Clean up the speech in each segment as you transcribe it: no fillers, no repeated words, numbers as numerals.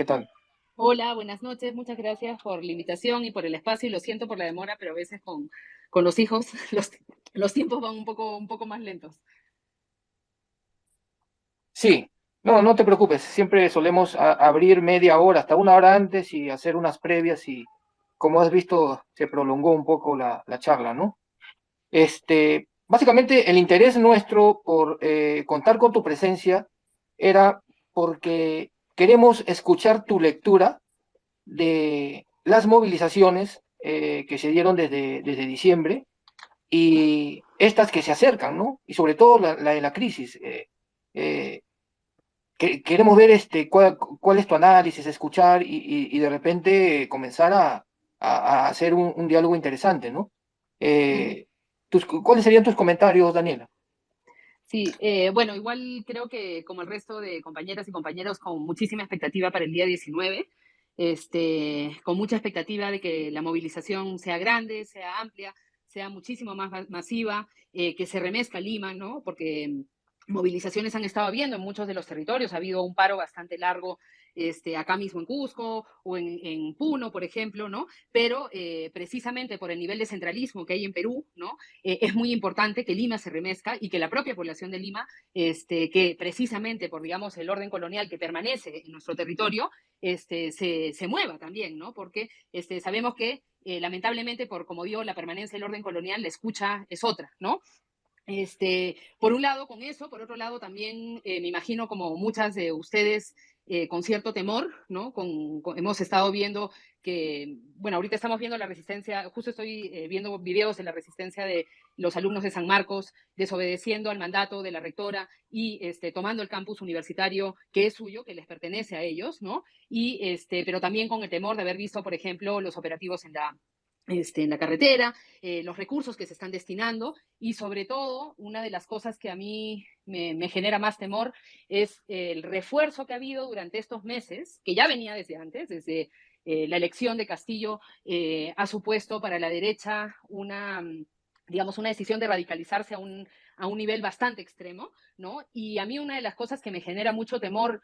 ¿Qué tal? Hola, buenas noches. Muchas gracias por la invitación y por el espacio. Y lo siento por la demora, pero a veces con los hijos los tiempos van un poco más lentos. Sí, no, no te preocupes. Siempre solemos abrir media hora, hasta una hora antes y hacer unas previas y, como has visto, se prolongó un poco la charla, ¿no? Básicamente el interés nuestro por contar con tu presencia era porque queremos escuchar tu lectura de las movilizaciones que se dieron desde diciembre y estas que se acercan, ¿no? Y sobre todo la de la crisis. Eh, Queremos ver cuál es tu análisis, escuchar y de repente comenzar a hacer un diálogo interesante, ¿no? Ujú. Eh, ¿Cuáles serían tus comentarios, Daniela? Sí, bueno, igual creo que como el resto de compañeras y compañeros, con muchísima expectativa para el día 19, con mucha expectativa de que la movilización sea grande, sea amplia, sea muchísimo más masiva, que se remezca Lima, ¿no? Porque movilizaciones han estado habiendo en muchos de los territorios, ha habido un paro bastante largo acá mismo en Cusco o en Puno, por ejemplo, ¿no? Pero precisamente por el nivel de centralismo que hay en Perú, ¿no? Es muy importante que Lima se remezca y que la propia población de Lima, que precisamente por, digamos, el orden colonial que permanece en nuestro territorio, se mueva también, ¿no? Porque sabemos que lamentablemente, por como digo, la permanencia del orden colonial, la escucha es otra, ¿no? Por un lado con eso, por otro lado también me imagino como muchas de ustedes con cierto temor, ¿no? Hemos estado viendo que, bueno, ahorita estamos viendo la resistencia, justo estoy viendo videos de la resistencia de los alumnos de San Marcos desobedeciendo al mandato de la rectora y tomando el campus universitario que es suyo, que les pertenece a ellos, ¿no? Pero también con el temor de haber visto, por ejemplo, los operativos en la carretera, los recursos que se están destinando y sobre todo, una de las cosas que a mí me genera más temor es el refuerzo que ha habido durante estos meses, que ya venía desde antes, desde la elección de Castillo, ha supuesto para la derecha digamos, una decisión de radicalizarse a un nivel bastante extremo, ¿no? Y a mí una de las cosas que me genera mucho temor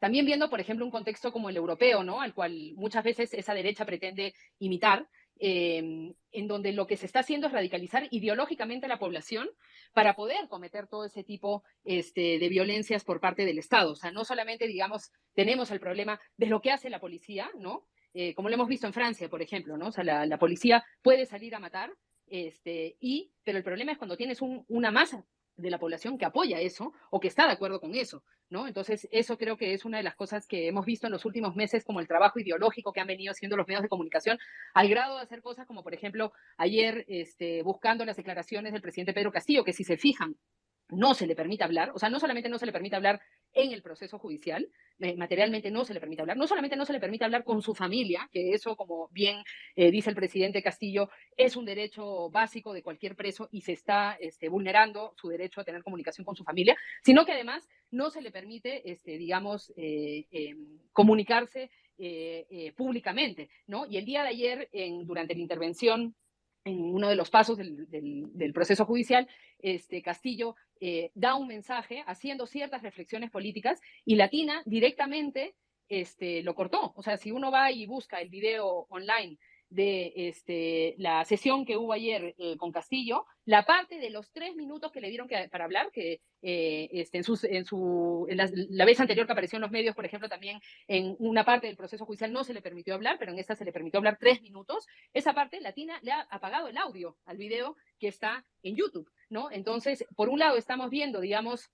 también viendo, por ejemplo, un contexto como el europeo, ¿no? Al cual muchas veces esa derecha pretende imitar, en donde lo que se está haciendo es radicalizar ideológicamente a la población para poder cometer todo ese tipo de violencias por parte del Estado. O sea, no solamente, digamos, tenemos el problema de lo que hace la policía, ¿no? Como lo hemos visto en Francia, por ejemplo, ¿no? O sea, la policía puede salir a matar, pero el problema es cuando tienes una masa de la población que apoya eso o que está de acuerdo con eso, ¿no? Entonces, eso creo que es una de las cosas que hemos visto en los últimos meses, como el trabajo ideológico que han venido haciendo los medios de comunicación, al grado de hacer cosas como, por ejemplo, ayer buscando las declaraciones del presidente Pedro Castillo, que si se fijan, no se le permite hablar, o sea, no solamente no se le permite hablar en el proceso judicial, materialmente no se le permite hablar, no solamente no se le permite hablar con su familia, que eso, como bien dice el presidente Castillo, es un derecho básico de cualquier preso y se está vulnerando su derecho a tener comunicación con su familia, sino que además no se le permite, digamos, comunicarse públicamente, ¿no? Y el día de ayer, durante la intervención en uno de los pasos del proceso judicial, Castillo da un mensaje haciendo ciertas reflexiones políticas y Latina directamente lo cortó. O sea, si uno va y busca el video online de la sesión que hubo ayer con Castillo, la parte de los 3 minutos que le dieron para hablar, que la vez anterior que apareció en los medios, por ejemplo, también en una parte del proceso judicial no se le permitió hablar, pero en esta se le permitió hablar 3 minutos, esa parte Latina le ha apagado el audio al video que está en YouTube, ¿no? Entonces, por un lado estamos viendo, digamos,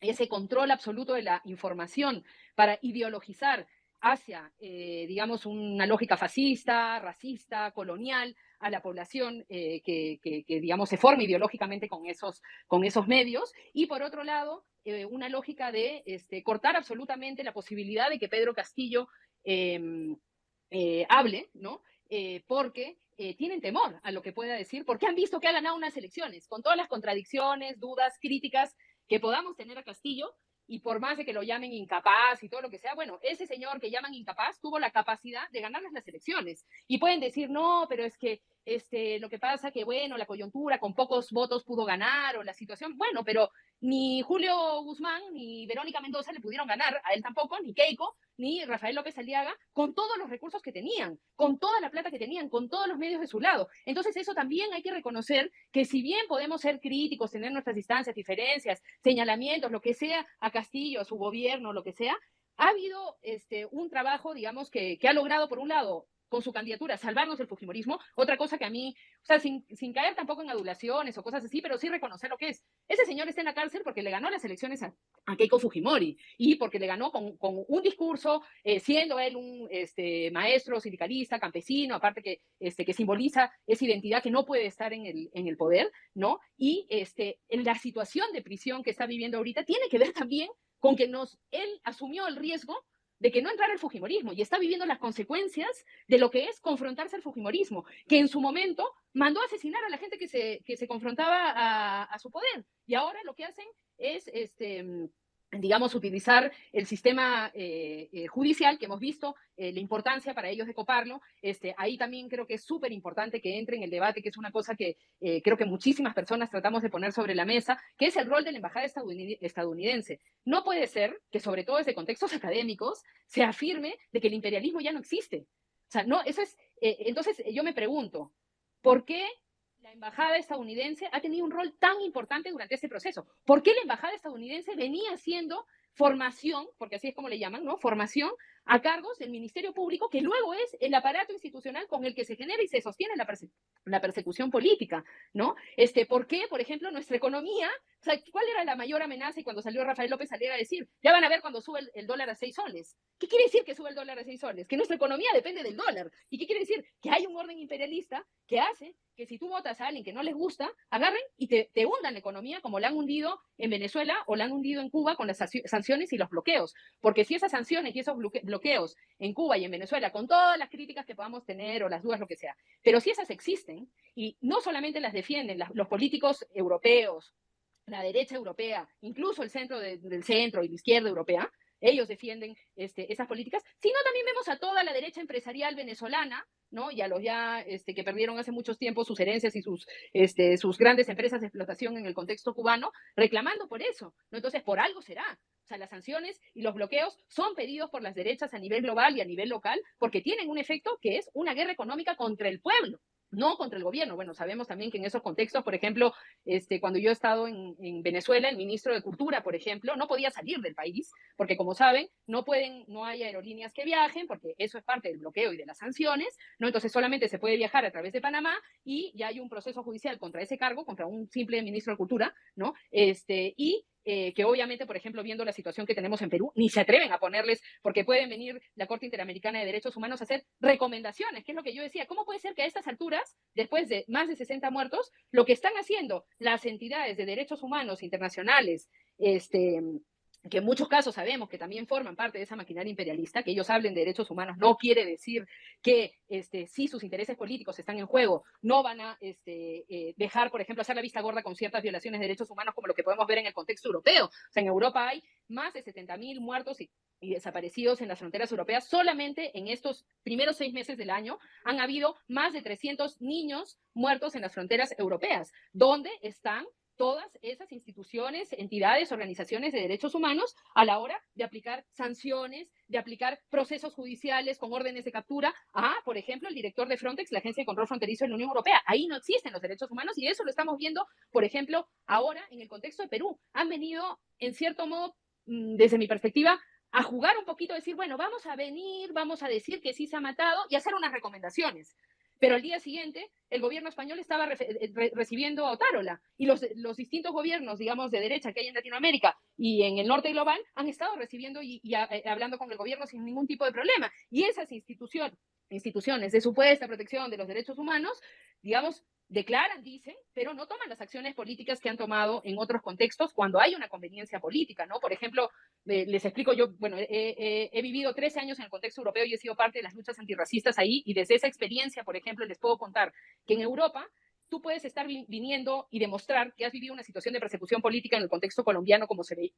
ese control absoluto de la información para ideologizar hacia, digamos, una lógica fascista, racista, colonial a la población que, digamos, se forma ideológicamente con esos medios. Y por otro lado, una lógica de cortar absolutamente la posibilidad de que Pedro Castillo hable, ¿no? Porque tienen temor a lo que pueda decir, porque han visto que ha ganado unas elecciones, con todas las contradicciones, dudas, críticas que podamos tener a Castillo, y por más de que lo llamen incapaz y todo lo que sea, bueno, ese señor que llaman incapaz tuvo la capacidad de ganarles las elecciones. Y pueden decir, no, pero es que lo que pasa que, bueno, la coyuntura con pocos votos pudo ganar o la situación, bueno, pero ni Julio Guzmán ni Verónica Mendoza le pudieron ganar, a él tampoco, ni Keiko, ni Rafael López Aliaga con todos los recursos que tenían, con toda la plata que tenían, con todos los medios de su lado. Entonces eso también hay que reconocer que si bien podemos ser críticos, tener nuestras distancias, diferencias, señalamientos, lo que sea, a Castillo, a su gobierno, lo que sea, ha habido un trabajo, digamos, que ha logrado, por un lado, con su candidatura, salvarnos del fujimorismo. Otra cosa que a mí, o sea, sin caer tampoco en adulaciones o cosas así, pero sí reconocer lo que es. Ese señor está en la cárcel porque le ganó las elecciones a Keiko Fujimori y porque le ganó con un discurso, siendo él un maestro, sindicalista, campesino, aparte que simboliza esa identidad que no puede estar en el poder, ¿no? Y en la situación de prisión que está viviendo ahorita tiene que ver también con que él asumió el riesgo de que no entrara el fujimorismo y está viviendo las consecuencias de lo que es confrontarse al fujimorismo, que en su momento mandó a asesinar a la gente que se confrontaba a su poder. Y ahora lo que hacen es digamos, utilizar el sistema judicial que hemos visto, la importancia para ellos de coparlo. Ahí también creo que es súper importante que entre en el debate, que es una cosa que creo que muchísimas personas tratamos de poner sobre la mesa, que es el rol de la embajada estadounidense. No puede ser que, sobre todo desde contextos académicos, se afirme de que el imperialismo ya no existe. O sea, no, eso es, entonces yo me pregunto, ¿por qué la embajada estadounidense ha tenido un rol tan importante durante este proceso? ¿Por qué la embajada estadounidense venía haciendo formación, porque así es como le llaman, ¿no? Formación a cargos del Ministerio Público, que luego es el aparato institucional con el que se genera y se sostiene la persecución política, ¿no? ¿Por qué, por ejemplo, nuestra economía, o sea, cuál era la mayor amenaza? Y cuando salió Rafael López saliera a decir, ya van a ver cuando sube el dólar a 6 soles. ¿Qué quiere decir que sube el dólar a 6 soles? Que nuestra economía depende del dólar. ¿Y qué quiere decir? Que hay un orden imperialista que hace que si tú votas a alguien que no les gusta, agarren y te hundan la economía como la han hundido en Venezuela o la han hundido en Cuba con las sanciones y los bloqueos. Porque si esas sanciones y esos bloqueos en Cuba y en Venezuela, con todas las críticas que podamos tener o las dudas, lo que sea, pero si esas existen y no solamente las defienden los políticos europeos, la derecha europea, incluso el centro del centro y la izquierda europea, ellos defienden esas políticas, sino también vemos a toda la derecha empresarial venezolana, ¿no? Y a los ya que perdieron hace muchos tiempos sus herencias y sus grandes empresas de explotación en el contexto cubano, reclamando por eso, ¿no? Entonces, por algo será. O sea, las sanciones y los bloqueos son pedidos por las derechas a nivel global y a nivel local porque tienen un efecto que es una guerra económica contra el pueblo, no contra el gobierno. Bueno, sabemos también que en esos contextos, por ejemplo, cuando yo he estado en Venezuela, el ministro de Cultura, por ejemplo, no podía salir del país, porque como saben, no hay aerolíneas que viajen, porque eso es parte del bloqueo y de las sanciones, ¿no? Entonces solamente se puede viajar a través de Panamá y ya hay un proceso judicial contra ese cargo, contra un simple ministro de Cultura, ¿no? Que obviamente, por ejemplo, viendo la situación que tenemos en Perú, ni se atreven a ponerles, porque pueden venir la Corte Interamericana de Derechos Humanos a hacer recomendaciones, que es lo que yo decía. ¿Cómo puede ser que a estas alturas, después de más de 60 muertos, lo que están haciendo las entidades de derechos humanos internacionales, que en muchos casos sabemos que también forman parte de esa maquinaria imperialista, que ellos hablen de derechos humanos no quiere decir que si sus intereses políticos están en juego, no van a dejar, por ejemplo, hacer la vista gorda con ciertas violaciones de derechos humanos como lo que podemos ver en el contexto europeo? O sea, en Europa hay más de 70.000 muertos y desaparecidos en las fronteras europeas. Solamente en estos primeros 6 meses del año han habido más de 300 niños muertos en las fronteras europeas, donde están todas esas instituciones, entidades, organizaciones de derechos humanos a la hora de aplicar sanciones, de aplicar procesos judiciales con órdenes de captura a, por ejemplo, el director de Frontex, la Agencia de Control Fronterizo de la Unión Europea. Ahí no existen los derechos humanos y eso lo estamos viendo, por ejemplo, ahora en el contexto de Perú. Han venido, en cierto modo, desde mi perspectiva, a jugar un poquito, a decir, bueno, vamos a venir, vamos a decir que sí se ha matado y hacer unas recomendaciones. Pero al día siguiente, el gobierno español estaba recibiendo a Otárola y los distintos gobiernos, digamos, de derecha que hay en Latinoamérica y en el norte global han estado recibiendo y hablando con el gobierno sin ningún tipo de problema. Y esas instituciones de supuesta protección de los derechos humanos, digamos, declaran, dicen, pero no toman las acciones políticas que han tomado en otros contextos cuando hay una conveniencia política, ¿no? Por ejemplo, les explico, yo, bueno, he vivido 13 años en el contexto europeo y he sido parte de las luchas antirracistas ahí, y desde esa experiencia, por ejemplo, les puedo contar que en Europa tú puedes estar viniendo y demostrar que has vivido una situación de persecución política en el contexto colombiano como se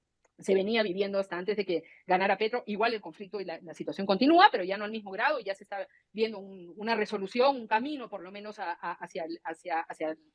venía viviendo hasta antes de que ganara Petro. Igual el conflicto y la situación continúa, pero ya no al mismo grado, y ya se está viendo una resolución, un camino por lo menos hacia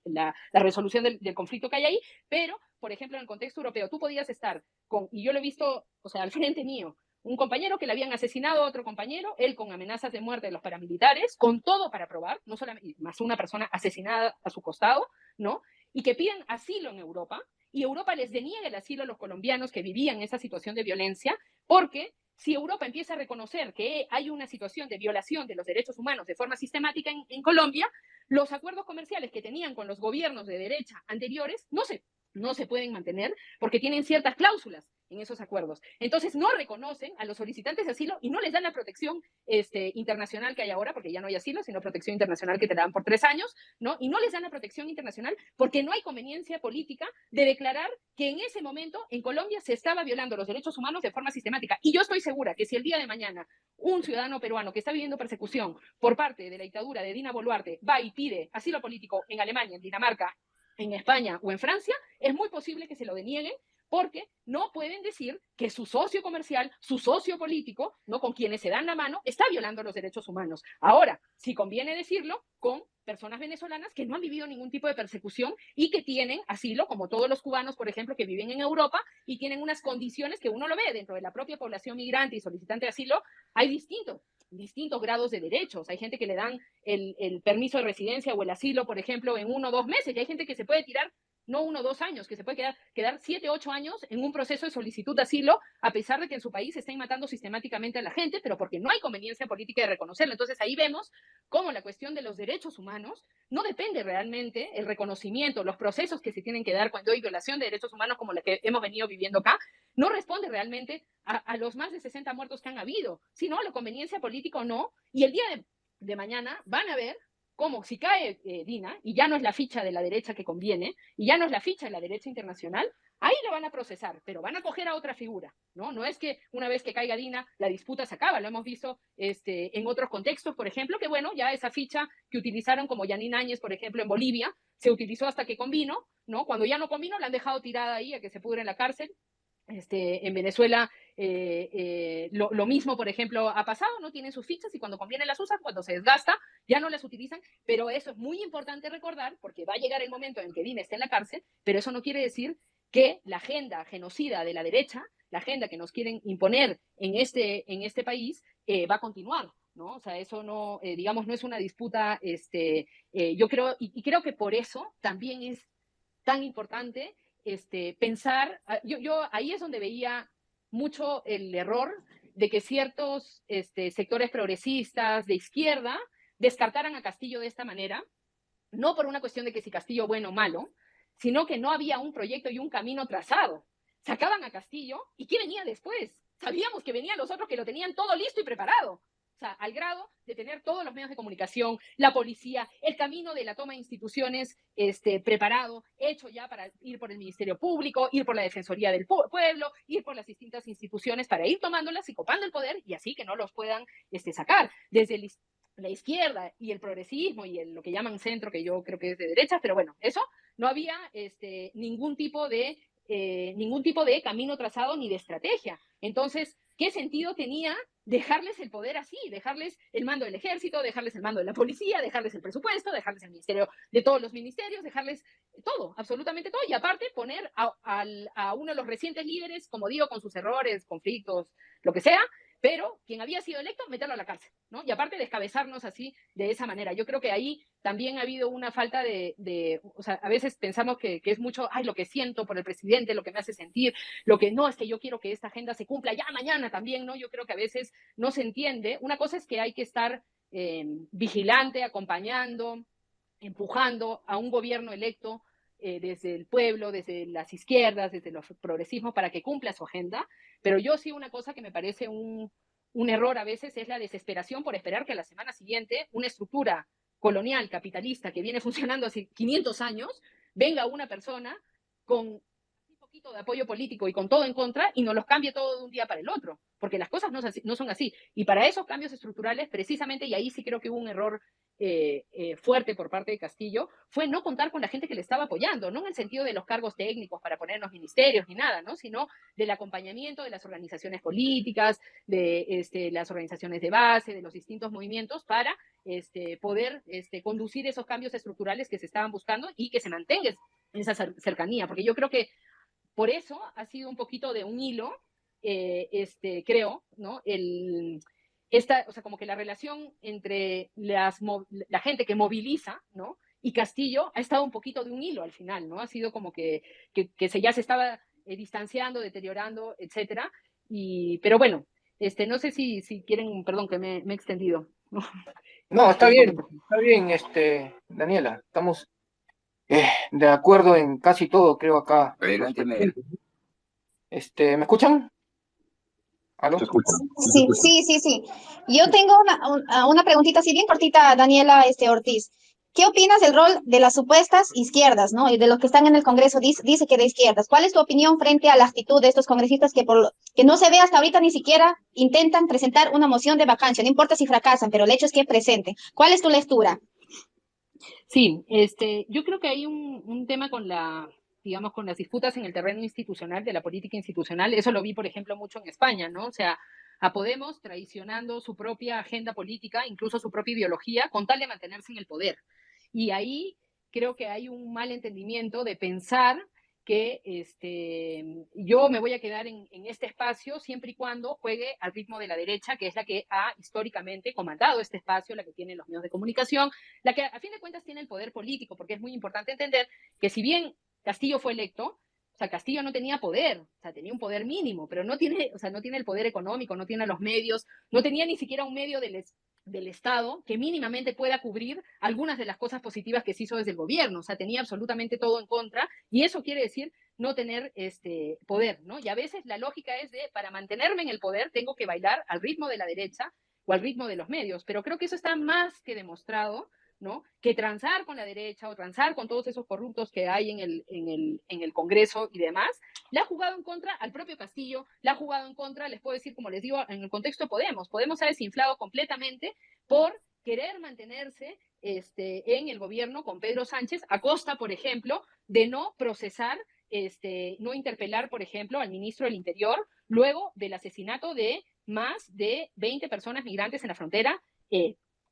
la resolución del conflicto que hay ahí. Pero, por ejemplo, en el contexto europeo, tú podías estar y yo lo he visto, o sea, al frente mío, un compañero que le habían asesinado a otro compañero, él con amenazas de muerte de los paramilitares, con todo para probar, no solamente, más una persona asesinada a su costado, ¿no? Y que piden asilo en Europa, y Europa les deniega el asilo a los colombianos que vivían esa situación de violencia, porque si Europa empieza a reconocer que hay una situación de violación de los derechos humanos de forma sistemática en Colombia, los acuerdos comerciales que tenían con los gobiernos de derecha anteriores no se pueden mantener porque tienen ciertas cláusulas en esos acuerdos. Entonces no reconocen a los solicitantes de asilo y no les dan la protección internacional que hay ahora, porque ya no hay asilo, sino protección internacional que te dan por 3 años, ¿no? Y no les dan la protección internacional porque no hay conveniencia política de declarar que en ese momento en Colombia se estaba violando los derechos humanos de forma sistemática. Y yo estoy segura que si el día de mañana un ciudadano peruano que está viviendo persecución por parte de la dictadura de Dina Boluarte va y pide asilo político en Alemania, en Dinamarca, en España o en Francia, es muy posible que se lo denieguen porque no pueden decir que su socio comercial, su socio político, ¿no? Con quienes se dan la mano, está violando los derechos humanos. Ahora, sí conviene decirlo con personas venezolanas que no han vivido ningún tipo de persecución y que tienen asilo, como todos los cubanos, por ejemplo, que viven en Europa y tienen unas condiciones que uno lo ve dentro de la propia población migrante y solicitante de asilo, hay distintos grados de derechos. Hay gente que le dan el permiso de residencia o el asilo, por ejemplo, en 1 o 2 meses, y hay gente que se puede tirar no 1 o 2 años, que se puede quedar 7 o 8 años en un proceso de solicitud de asilo, a pesar de que en su país se estén matando sistemáticamente a la gente, pero porque no hay conveniencia política de reconocerlo. Entonces ahí vemos cómo la cuestión de los derechos humanos no depende realmente el reconocimiento, los procesos que se tienen que dar cuando hay violación de derechos humanos como la que hemos venido viviendo acá, no responde realmente a los más de 60 muertos que han habido, sino a la conveniencia política o no. Y el día de mañana van a ver cómo si cae Dina, y ya no es la ficha de la derecha que conviene, y ya no es la ficha de la derecha internacional, ahí la van a procesar, pero van a coger a otra figura, ¿no? No es que una vez que caiga Dina, la disputa se acaba, lo hemos visto en otros contextos, por ejemplo, que bueno, ya esa ficha que utilizaron como Yanine Áñez, por ejemplo, en Bolivia, se utilizó hasta que convino, ¿no? Cuando ya no convino, la han dejado tirada ahí a que se pudre en la cárcel. En Venezuela lo mismo, por ejemplo, ha pasado, no tienen sus fichas y cuando conviene las usan, cuando se desgasta ya no las utilizan, pero eso es muy importante recordar porque va a llegar el momento en que Dina esté en la cárcel, pero eso no quiere decir que la agenda genocida de la derecha, la agenda que nos quieren imponer en este país, va a continuar, ¿no? O sea, eso no, digamos, no es una disputa, yo creo, y creo que por eso también es tan importante pensar, yo ahí es donde veía mucho el error de que ciertos sectores progresistas de izquierda descartaran a Castillo de esta manera, no por una cuestión de que si Castillo bueno o malo, sino que no había un proyecto y un camino trazado. Sacaban a Castillo y ¿qué venía después? Sabíamos que venían los otros que lo tenían todo listo y preparado. O sea, al grado de tener todos los medios de comunicación, la policía, el camino de la toma de instituciones preparado, hecho ya para ir por el Ministerio Público, ir por la Defensoría del Pueblo, ir por las distintas instituciones para ir tomándolas y copando el poder y así que no los puedan sacar. Desde la izquierda y el progresismo y lo que llaman centro, que yo creo que es de derecha, pero bueno, eso no había ningún tipo de camino trazado ni de estrategia. Entonces, ¿qué sentido tenía dejarles el poder así, dejarles el mando del ejército, dejarles el mando de la policía, dejarles el presupuesto, dejarles el ministerio de todos los ministerios, dejarles todo, absolutamente todo, y aparte poner a uno de los recientes líderes, como digo, con sus errores, conflictos, lo que sea, pero quien había sido electo, meterlo a la cárcel, ¿no? Y aparte descabezarnos así, de esa manera. Yo creo que ahí también ha habido una falta o sea, a veces pensamos que es mucho, ay, lo que siento por el presidente, lo que me hace sentir, lo que no, es que yo quiero que esta agenda se cumpla ya mañana también, ¿no? Yo creo que a veces no se entiende. Una cosa es que hay que estar vigilante, acompañando, empujando a un gobierno electo desde el pueblo, desde las izquierdas, desde los progresismos, para que cumpla su agenda. Pero yo sí una cosa que me parece un error a veces es la desesperación por esperar que a la semana siguiente una estructura colonial, capitalista, que viene funcionando hace 500 años, venga una persona con un poquito de apoyo político y con todo en contra y nos los cambie todo de un día para el otro, porque las cosas no son así. Y para esos cambios estructurales, precisamente, y ahí sí creo que hubo un error fuerte por parte de Castillo, fue no contar con la gente que le estaba apoyando, no en el sentido de los cargos técnicos para poner en los ministerios ni nada, ¿no? Sino del acompañamiento de las organizaciones políticas, de las organizaciones de base, de los distintos movimientos para poder conducir esos cambios estructurales que se estaban buscando y que se mantenga esa cercanía, porque yo creo que por eso ha sido un poquito de un hilo creo, ¿no? O sea, como que la relación entre la gente que moviliza, ¿no? Y Castillo ha estado un poquito de un hilo al final, ¿no? Ha sido como que ya se estaba distanciando, deteriorando, etcétera. Pero bueno, no sé si quieren, perdón que me he extendido. No, Estoy un poquito. está bien, Daniela, estamos de acuerdo en casi todo, creo acá. Adelante, ¿Me escuchan? ¿Aló? te escucho. Sí, sí, sí, sí. Yo tengo una preguntita así bien cortita, Daniela Ortiz. ¿Qué opinas del rol de las supuestas izquierdas, ¿no? Y de los que están en el Congreso, dice que de izquierdas. ¿Cuál es tu opinión frente a la actitud de estos congresistas que no se ve hasta ahorita ni siquiera intentan presentar una moción de vacancia? No importa si fracasan, pero el hecho es que presenten. ¿Cuál es tu lectura? Sí, yo creo que hay un tema digamos, con las disputas en el terreno institucional, de la política institucional. Eso lo vi, por ejemplo, mucho en España, ¿no? O sea, a Podemos traicionando su propia agenda política, incluso su propia ideología, con tal de mantenerse en el poder. Y ahí creo que hay un mal entendimiento de pensar que yo me voy a quedar en este espacio siempre y cuando juegue al ritmo de la derecha, que es la que ha históricamente comandado este espacio, la que tiene los medios de comunicación, la que a fin de cuentas tiene el poder político, porque es muy importante entender que si bien Castillo fue electo, o sea, Castillo no tenía poder, o sea, tenía un poder mínimo, pero no tiene, o sea, no tiene el poder económico, no tiene los medios, no tenía ni siquiera un medio del Estado que mínimamente pueda cubrir algunas de las cosas positivas que se hizo desde el gobierno. O sea, tenía absolutamente todo en contra y eso quiere decir no tener poder, ¿no? Y a veces la lógica es para mantenerme en el poder tengo que bailar al ritmo de la derecha o al ritmo de los medios, pero creo que eso está más que demostrado, ¿no? Que transar con la derecha o transar con todos esos corruptos que hay en el Congreso y demás, le ha jugado en contra al propio Castillo, le ha jugado en contra, les puedo decir, como les digo, en el contexto de Podemos. Podemos se ha desinflado completamente por querer mantenerse en el gobierno con Pedro Sánchez a costa, por ejemplo, de no procesar, no interpelar, por ejemplo, al ministro del Interior luego del asesinato de más de 20 personas migrantes en la frontera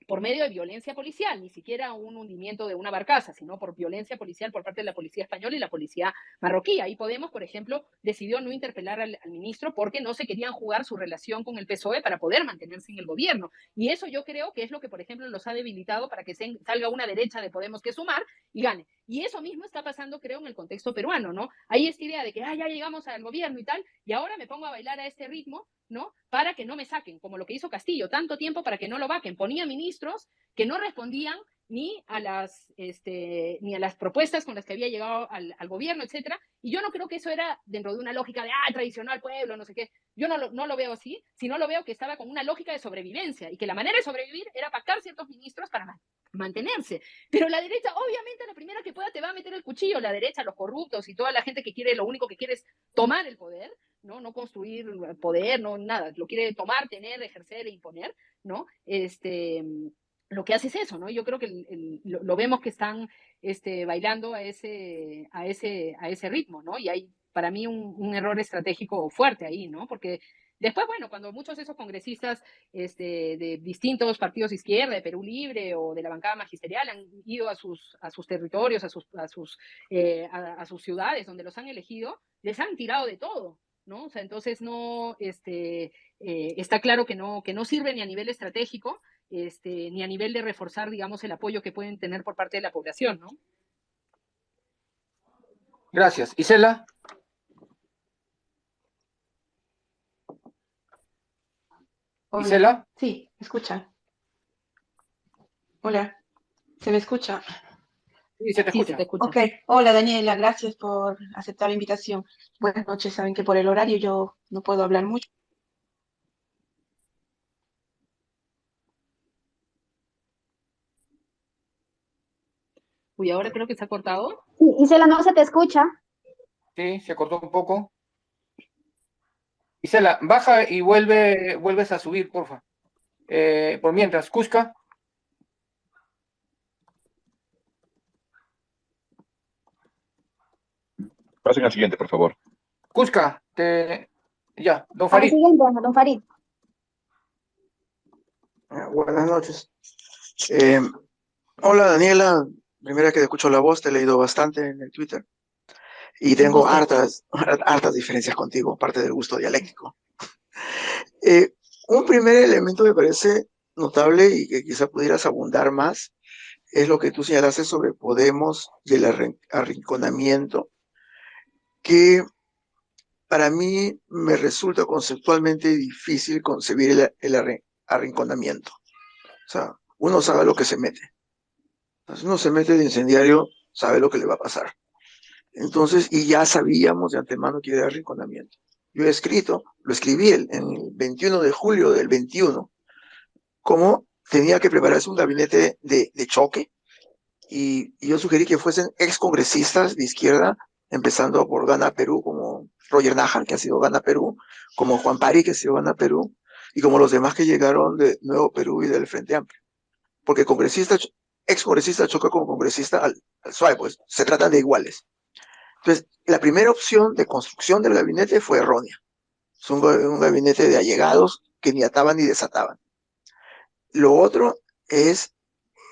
por medio de violencia policial, ni siquiera un hundimiento de una barcaza, sino por violencia policial por parte de la policía española y la policía marroquí. Ahí Podemos, por ejemplo, decidió no interpelar al ministro porque no se querían jugar su relación con el PSOE para poder mantenerse en el gobierno. Y eso yo creo que es lo que, por ejemplo, los ha debilitado para que salga una derecha de Podemos que sumar y gane. Y eso mismo está pasando, creo, en el contexto peruano, ¿no? Hay esta idea de que ya llegamos al gobierno y tal, y ahora me pongo a bailar a este ritmo, ¿no? Para que no me saquen, como lo que hizo Castillo, tanto tiempo para que no lo vaquen. Ponía ministros que no respondían ni a las propuestas con las que había llegado al gobierno, etcétera. Y yo no creo que eso era dentro de una lógica de traicionar al pueblo, no sé qué. Yo no lo veo así, sino lo veo que estaba con una lógica de sobrevivencia y que la manera de sobrevivir era pactar ciertos ministros para mantenerse. Pero la derecha, obviamente, la primera que pueda te va a meter el cuchillo, la derecha, los corruptos y toda la gente que quiere, lo único que quiere es tomar el poder, no construir poder, no nada, lo quiere tomar, tener, ejercer e imponer, ¿no? Lo que hace es eso, ¿no? Yo creo que lo vemos que están bailando a ese ritmo, ¿no? Y hay para mí un error estratégico fuerte ahí, ¿no? Porque después, bueno, cuando muchos de esos congresistas de distintos partidos de izquierda, de Perú Libre o de la bancada magisterial han ido a sus territorios, a sus ciudades donde los han elegido, les han tirado de todo, ¿no? O sea, entonces no, está claro que no sirve ni a nivel estratégico, ni a nivel de reforzar, digamos, el apoyo que pueden tener por parte de la población, ¿no? Gracias. Isela. Hola. Isela. Sí, ¿me escucha? Hola, ¿se me escucha? Sí, se te Sí, escucha. se te escucha. Ok, hola Daniela, gracias por aceptar la invitación. Buenas noches, saben que por el horario yo no puedo hablar mucho. Uy, ahora creo que se ha cortado. Sí, Isela, no se te escucha. Sí, se cortó un poco. Isela, baja y vuelves a subir, porfa. Por mientras, Cusca. Pasen al siguiente, por favor. Cusca, ya, don Al Farid. siguiente, don Farid. Buenas noches. Hola Daniela, primera que te escucho la voz, te he leído bastante en el Twitter y tengo gusto. hartas diferencias contigo, aparte del gusto dialéctico. Un primer elemento me parece notable y que quizá pudieras abundar más, es lo que tú señalaste sobre Podemos y el arrinconamiento, que para mí me resulta conceptualmente difícil concebir el arrinconamiento. O sea, uno sabe lo que se mete. Entonces, uno se mete de incendiario, sabe lo que le va a pasar. Entonces, y ya sabíamos de antemano que era arrinconamiento. Yo he escrito, lo escribí en el 21 de julio del 21, cómo tenía que prepararse un gabinete de choque, y yo sugerí que fuesen excongresistas de izquierda, empezando por Gana Perú, como Roger Nájar, que ha sido Gana Perú, como Juan Pari, que ha sido Gana Perú, y como los demás que llegaron de Nuevo Perú y del Frente Amplio. Porque excongresista choca con congresista al suave, pues se tratan de iguales. Entonces, la primera opción de construcción del gabinete fue errónea. Es un gabinete de allegados que ni ataban ni desataban. Lo otro es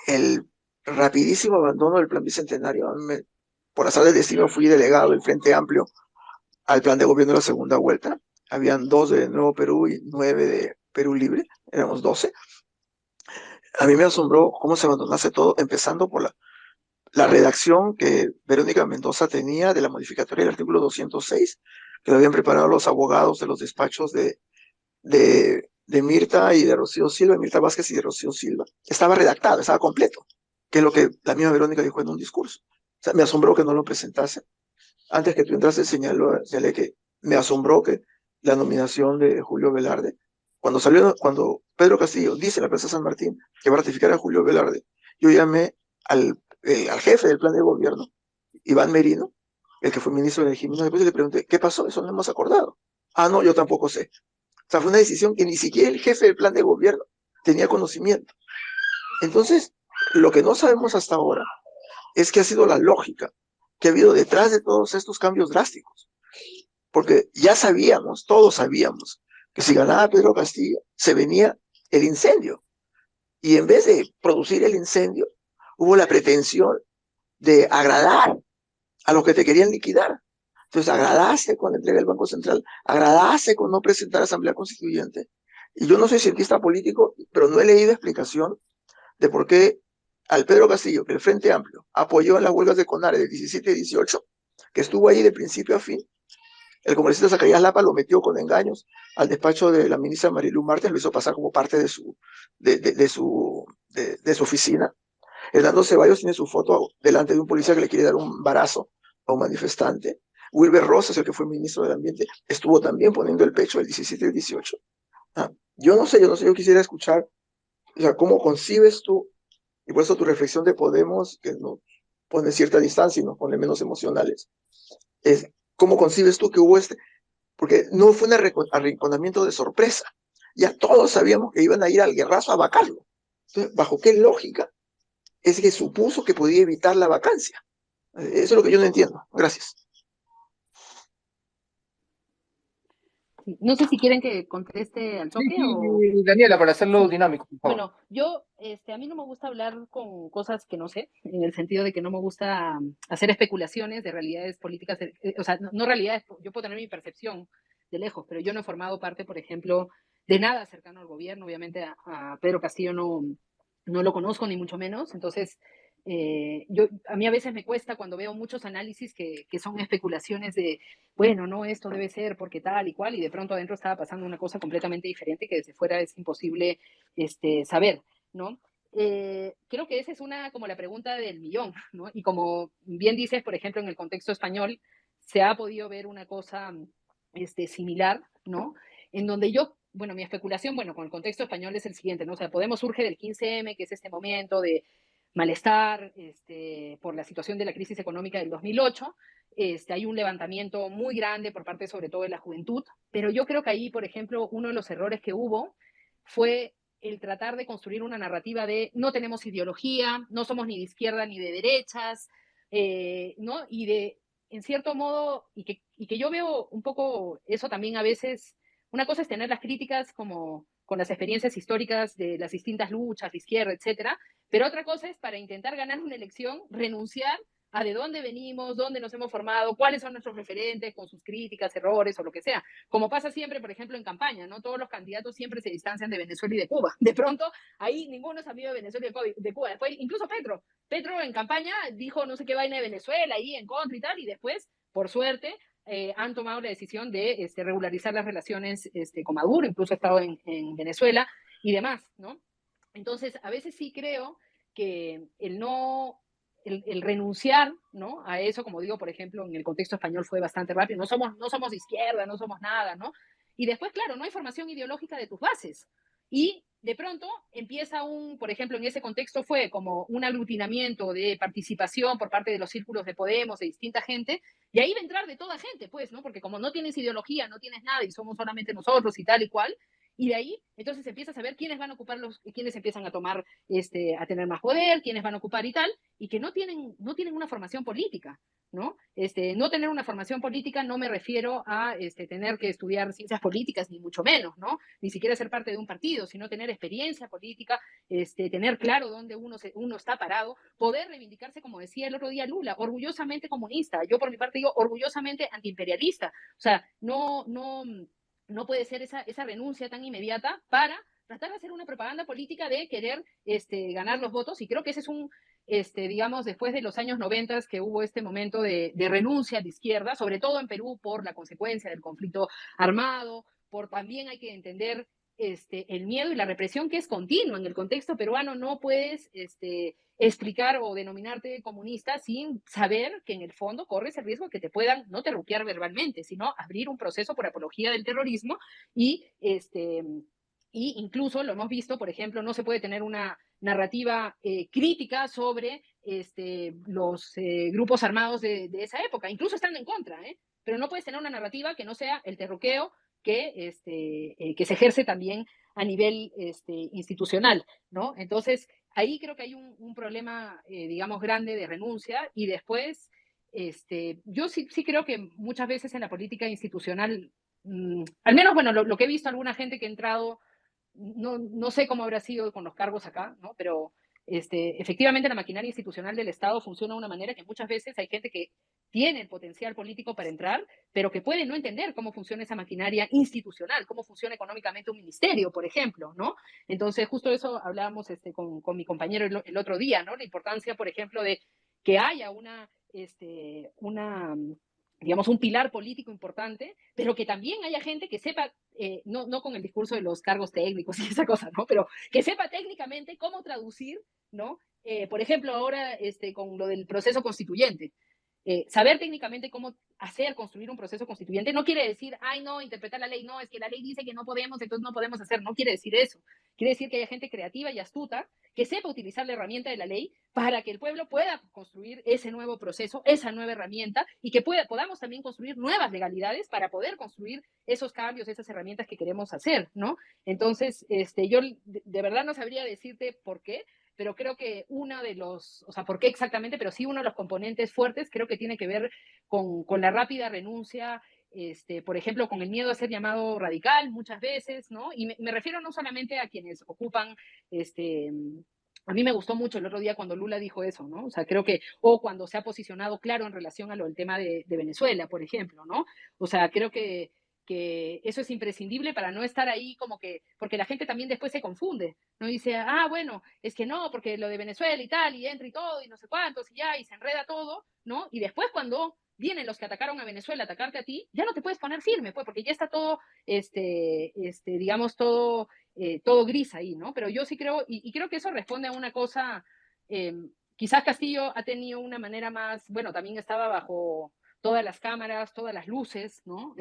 el rapidísimo abandono del plan bicentenario. Por azar del destino fui delegado del Frente Amplio al plan de gobierno de la segunda vuelta. Habían 2 de Nuevo Perú y 9 de Perú Libre, éramos 12. A mí me asombró cómo se abandonase todo, empezando por la redacción que Verónica Mendoza tenía de la modificatoria del artículo 206, que lo habían preparado los abogados de los despachos de Mirta y de Rocío Silva, Mirta Vázquez y de Rocío Silva. Estaba redactado, estaba completo, que es lo que la misma Verónica dijo en un discurso. O sea, me asombró que no lo presentase. Antes que tú entraste, señalé que me asombró que la nominación de Julio Velarde, cuando Pedro Castillo dice en la Plaza San Martín que va a ratificar a Julio Velarde, yo llamé al jefe del plan de gobierno, Iván Merino, el que fue ministro de Jiménez, después le pregunté, ¿qué pasó? Eso no hemos acordado. Ah, no, yo tampoco sé. O sea, fue una decisión que ni siquiera el jefe del plan de gobierno tenía conocimiento. Entonces, lo que no sabemos hasta ahora es qué ha sido la lógica que ha habido detrás de todos estos cambios drásticos. Porque ya sabíamos, todos sabíamos, que si ganaba Pedro Castillo, se venía el incendio. Y en vez de producir el incendio, hubo la pretensión de agradar a los que te querían liquidar. Entonces, agradaste con la entrega del Banco Central, agradaste con no presentar Asamblea Constituyente. Y yo no soy cientista político, pero no he leído explicación de por qué al Pedro Castillo, que el Frente Amplio apoyó en las huelgas de CONARE del 17 y 18, que estuvo ahí de principio a fin, el congresista Zacarías Lapa lo metió con engaños al despacho de la ministra Marilu Martens, lo hizo pasar como parte de su oficina. Hernando Ceballos tiene su foto delante de un policía que le quiere dar un barazo a un manifestante. Wilber Rosas, el que fue ministro del Ambiente, estuvo también poniendo el pecho el 17 y el 18. Yo no sé, yo quisiera escuchar, o sea, cómo concibes tú, y por eso tu reflexión de Podemos, que nos pone cierta distancia y nos pone menos emocionales, es cómo concibes tú que hubo porque no fue un arrinconamiento de sorpresa, ya todos sabíamos que iban a ir al guerrazo a vacarlo. Entonces, ¿bajo qué lógica es que supuso que podía evitar la vacancia? Eso es lo que yo no entiendo. Gracias. No sé si quieren que conteste al toque o... Daniela, para hacerlo dinámico, por favor. Bueno, yo, a mí no me gusta hablar con cosas que no sé, en el sentido de que no me gusta hacer especulaciones de realidades políticas, o sea, no realidades, yo puedo tener mi percepción de lejos, pero yo no he formado parte, por ejemplo, de nada cercano al gobierno. Obviamente a Pedro Castillo no lo conozco, ni mucho menos. Entonces, a mí a veces me cuesta cuando veo muchos análisis que son especulaciones de, bueno, no, esto debe ser porque tal y cual, y de pronto adentro estaba pasando una cosa completamente diferente que desde fuera es imposible saber, ¿no? Creo que esa es como la pregunta del millón, ¿no? Y como bien dices, por ejemplo, en el contexto español se ha podido ver una cosa similar, ¿no? En donde bueno, mi especulación, bueno, con el contexto español es el siguiente, ¿no? O sea, Podemos surge del 15M, que es este momento de malestar por la situación de la crisis económica del 2008. Hay un levantamiento muy grande por parte sobre todo de la juventud, pero yo creo que ahí, por ejemplo, uno de los errores que hubo fue el tratar de construir una narrativa de no tenemos ideología, no somos ni de izquierda ni de derechas, ¿no? Y en cierto modo, y que yo veo un poco eso también a veces, una cosa es tener las críticas como con las experiencias históricas de las distintas luchas de izquierda, etcétera, pero otra cosa es para intentar ganar una elección renunciar a de dónde venimos, dónde nos hemos formado, cuáles son nuestros referentes con sus críticas, errores o lo que sea. Como pasa siempre, por ejemplo, en campaña, ¿no? Todos los candidatos siempre se distancian de Venezuela y de Cuba. De pronto, ahí ninguno es amigo de Venezuela y de Cuba. Después, incluso Petro en campaña dijo no sé qué vaina de Venezuela ahí en contra y tal, y después, por suerte, han tomado la decisión de regularizar las relaciones con Maduro, incluso ha estado en Venezuela y demás, ¿no? Entonces, a veces sí creo que el renunciar, ¿no? A eso, como digo, por ejemplo, en el contexto español fue bastante rápido, no somos de izquierda, no somos nada, ¿no? Y después, claro, no hay formación ideológica de tus bases. Y de pronto empieza por ejemplo, en ese contexto fue como un aglutinamiento de participación por parte de los círculos de Podemos, de distinta gente, y ahí va a entrar de toda gente, pues, ¿no? Porque como no tienes ideología, no tienes nada y somos solamente nosotros y tal y cual, y de ahí, entonces empiezas a ver quiénes van a ocupar quiénes empiezan a tomar, a tener más poder, quiénes van a ocupar y tal, y que no tienen una formación política, ¿no? No tener una formación política no me refiero a tener que estudiar ciencias políticas, ni mucho menos, ¿no? Ni siquiera ser parte de un partido, sino tener experiencia política, tener claro dónde uno está parado, poder reivindicarse, como decía el otro día Lula, orgullosamente comunista. Yo por mi parte digo orgullosamente antiimperialista. O sea, no puede ser esa renuncia tan inmediata para tratar de hacer una propaganda política de querer ganar los votos, y creo que ese es digamos, después de los años 90 que hubo este momento de renuncia de izquierda, sobre todo en Perú por la consecuencia del conflicto armado, por también hay que entender el miedo y la represión que es continua en el contexto peruano. No puedes explicar o denominarte comunista sin saber que en el fondo corres el riesgo de que te puedan no terruquear verbalmente, sino abrir un proceso por apología del terrorismo y y incluso lo hemos visto, por ejemplo, no se puede tener una narrativa crítica sobre los grupos armados de esa época, incluso estando en contra, pero no puedes tener una narrativa que no sea el terruqueo que se ejerce también a nivel institucional, ¿no? Entonces, ahí creo que hay un problema, digamos, grande de renuncia, y después, yo sí creo que muchas veces en la política institucional, al menos, bueno, lo que he visto, alguna gente que ha entrado, no sé cómo habrá sido con los cargos acá, ¿no? Pero efectivamente la maquinaria institucional del Estado funciona de una manera que muchas veces hay gente que tiene el potencial político para entrar, pero que puede no entender cómo funciona esa maquinaria institucional, cómo funciona económicamente un ministerio, por ejemplo, ¿no? Entonces, justo eso hablábamos con mi compañero el otro día, ¿no? La importancia, por ejemplo, de que haya digamos, un pilar político importante, pero que también haya gente que sepa, no con el discurso de los cargos técnicos y esa cosa, ¿no? Pero que sepa técnicamente cómo traducir, ¿no? Por ejemplo, ahora con lo del proceso constituyente. Saber técnicamente cómo construir un proceso constituyente no quiere decir, ay, no, interpretar la ley, no, es que la ley dice que no podemos, entonces no podemos hacer, no quiere decir eso. Quiere decir que haya gente creativa y astuta que sepa utilizar la herramienta de la ley para que el pueblo pueda construir ese nuevo proceso, esa nueva herramienta, y que podamos también construir nuevas legalidades para poder construir esos cambios, esas herramientas que queremos hacer, ¿no? Entonces, yo de verdad no sabría decirte por qué, pero creo que o sea, ¿por qué exactamente? Pero sí uno de los componentes fuertes creo que tiene que ver con la rápida renuncia, por ejemplo, con el miedo a ser llamado radical muchas veces, ¿no? Y me refiero no solamente a quienes ocupan, a mí me gustó mucho el otro día cuando Lula dijo eso, ¿no? O sea, creo que, o cuando se ha posicionado claro en relación a lo del tema de Venezuela, por ejemplo, ¿no? O sea, creo que eso es imprescindible para no estar ahí como que, porque la gente también después se confunde, ¿no? Dice, bueno, es que no, porque lo de Venezuela y tal, y entra y todo, y no sé cuántos, y ya, y se enreda todo, ¿no? Y después cuando vienen los que atacaron a Venezuela a atacarte a ti, ya no te puedes poner firme, pues, porque ya está todo, digamos, todo gris ahí, ¿no? Pero yo sí creo, y creo que eso responde a una cosa, quizás Castillo ha tenido una manera más, bueno, también estaba bajo todas las cámaras, todas las luces, ¿no?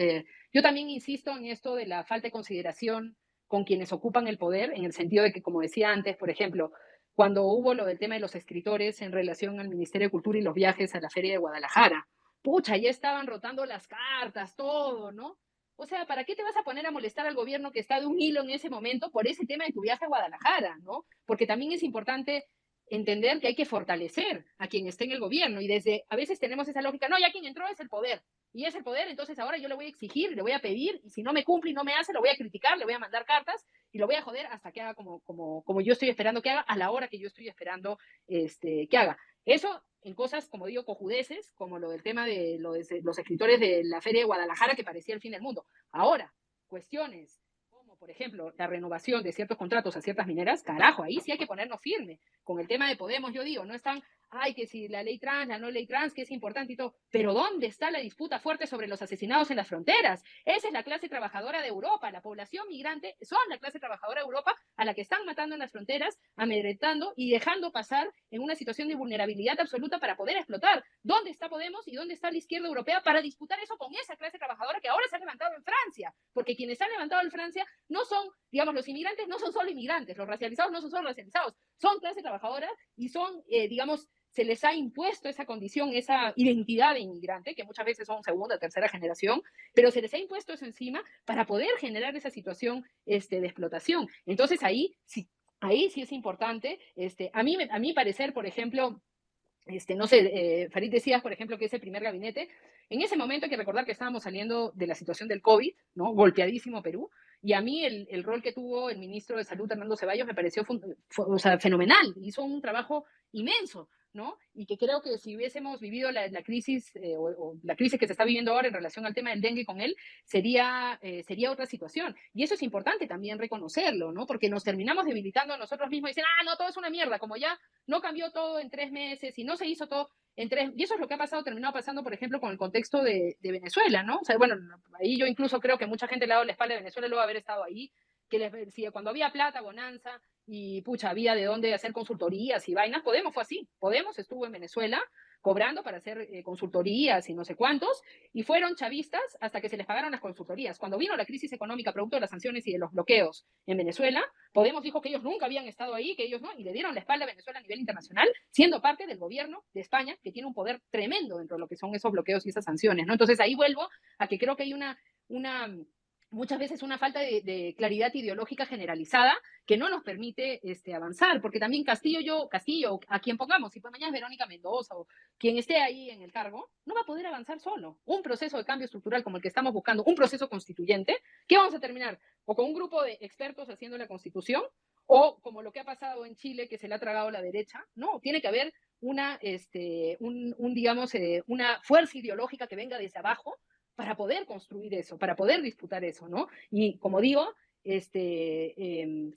Yo también insisto en esto de la falta de consideración con quienes ocupan el poder, en el sentido de que, como decía antes, por ejemplo, cuando hubo lo del tema de los escritores en relación al Ministerio de Cultura y los viajes a la Feria de Guadalajara, pucha, ya estaban rotando las cartas, todo, ¿no? O sea, ¿para qué te vas a poner a molestar al gobierno que está de un hilo en ese momento por ese tema de tu viaje a Guadalajara, ¿no? Porque también es importante entender que hay que fortalecer a quien esté en el gobierno, y a veces tenemos esa lógica, no, ya quien entró es el poder, y es el poder, entonces ahora yo le voy a exigir, le voy a pedir, y si no me cumple y no me hace, lo voy a criticar, le voy a mandar cartas, y lo voy a joder hasta que haga como yo estoy esperando que haga, a la hora que yo estoy esperando que haga. Eso en cosas, como digo, cojudeces, como lo del tema de los escritores de la Feria de Guadalajara, que parecía el fin del mundo. Ahora, cuestiones como, por ejemplo, la renovación de ciertos contratos a ciertas mineras, carajo, ahí sí hay que ponernos firme. Con el tema de Podemos, yo digo, no están, ay, que si la ley trans, la no ley trans, que es importante y todo, pero ¿dónde está la disputa fuerte sobre los asesinados en las fronteras? Esa es la clase trabajadora de Europa, la población migrante son la clase trabajadora de Europa a la que están matando en las fronteras, amedrentando y dejando pasar en una situación de vulnerabilidad absoluta para poder explotar. ¿Dónde está Podemos y dónde está la izquierda europea para disputar eso con esa clase trabajadora que ahora se ha levantado en Francia? Porque quienes se han levantado en Francia no son, digamos, los inmigrantes no son solo inmigrantes, los racializados no son solo racializados, son clase trabajadora y son, digamos, se les ha impuesto esa condición, esa identidad de inmigrante, que muchas veces son segunda, tercera generación, pero se les ha impuesto eso encima para poder generar esa situación de explotación. Entonces ahí sí es importante. A mí parecer, por ejemplo, no sé, Farid decías, por ejemplo, que ese primer gabinete, en ese momento hay que recordar que estábamos saliendo de la situación del COVID, ¿no? Golpeadísimo Perú, y a mí el rol que tuvo el ministro de Salud, Hernando Ceballos, me pareció o sea, fenomenal, hizo un trabajo inmenso, ¿no? Y que creo que si hubiésemos vivido la crisis o la crisis que se está viviendo ahora en relación al tema del dengue con él, sería otra situación. Y eso es importante también reconocerlo, ¿no? Porque nos terminamos debilitando a nosotros mismos y dicen, no, todo es una mierda, como ya no cambió todo en 3 meses y no se hizo todo en 3, y eso es lo que ha pasado, terminado pasando, por ejemplo, con el contexto de Venezuela, ¿no? O sea, bueno, ahí yo incluso creo que mucha gente le ha dado la espalda a Venezuela luego de haber estado ahí, que les decía, cuando había plata, bonanza, y pucha, había de dónde hacer consultorías y vainas, Podemos fue así, Podemos estuvo en Venezuela cobrando para hacer consultorías y no sé cuántos, y fueron chavistas hasta que se les pagaron las consultorías. Cuando vino la crisis económica producto de las sanciones y de los bloqueos en Venezuela, Podemos dijo que ellos nunca habían estado ahí, que ellos no, y le dieron la espalda a Venezuela a nivel internacional, siendo parte del gobierno de España, que tiene un poder tremendo dentro de lo que son esos bloqueos y esas sanciones, ¿no? Entonces ahí vuelvo a que creo que hay muchas veces una falta de claridad ideológica generalizada que no nos permite avanzar, porque también Castillo, a quien pongamos, si pues mañana es Verónica Mendoza o quien esté ahí en el cargo, no va a poder avanzar solo. Un proceso de cambio estructural como el que estamos buscando, un proceso constituyente, ¿qué vamos a terminar? O con un grupo de expertos haciendo la constitución, o como lo que ha pasado en Chile, que se le ha tragado la derecha. No, tiene que haber digamos, una fuerza ideológica que venga desde abajo para poder construir eso, para poder disputar eso, ¿no? Y como digo, si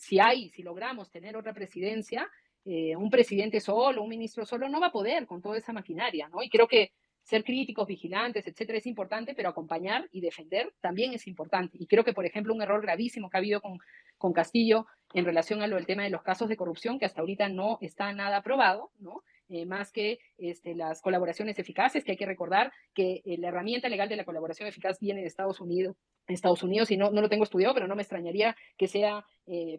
logramos tener otra presidencia, un presidente solo, un ministro solo, no va a poder con toda esa maquinaria, ¿no? Y creo que ser críticos, vigilantes, etcétera, es importante, pero acompañar y defender también es importante. Y creo que, por ejemplo, un error gravísimo que ha habido con Castillo en relación a lo del tema de los casos de corrupción, que hasta ahorita no está nada aprobado, ¿no? Más que las colaboraciones eficaces, que hay que recordar que la herramienta legal de la colaboración eficaz viene de Estados Unidos, y no lo tengo estudiado, pero no me extrañaría que sea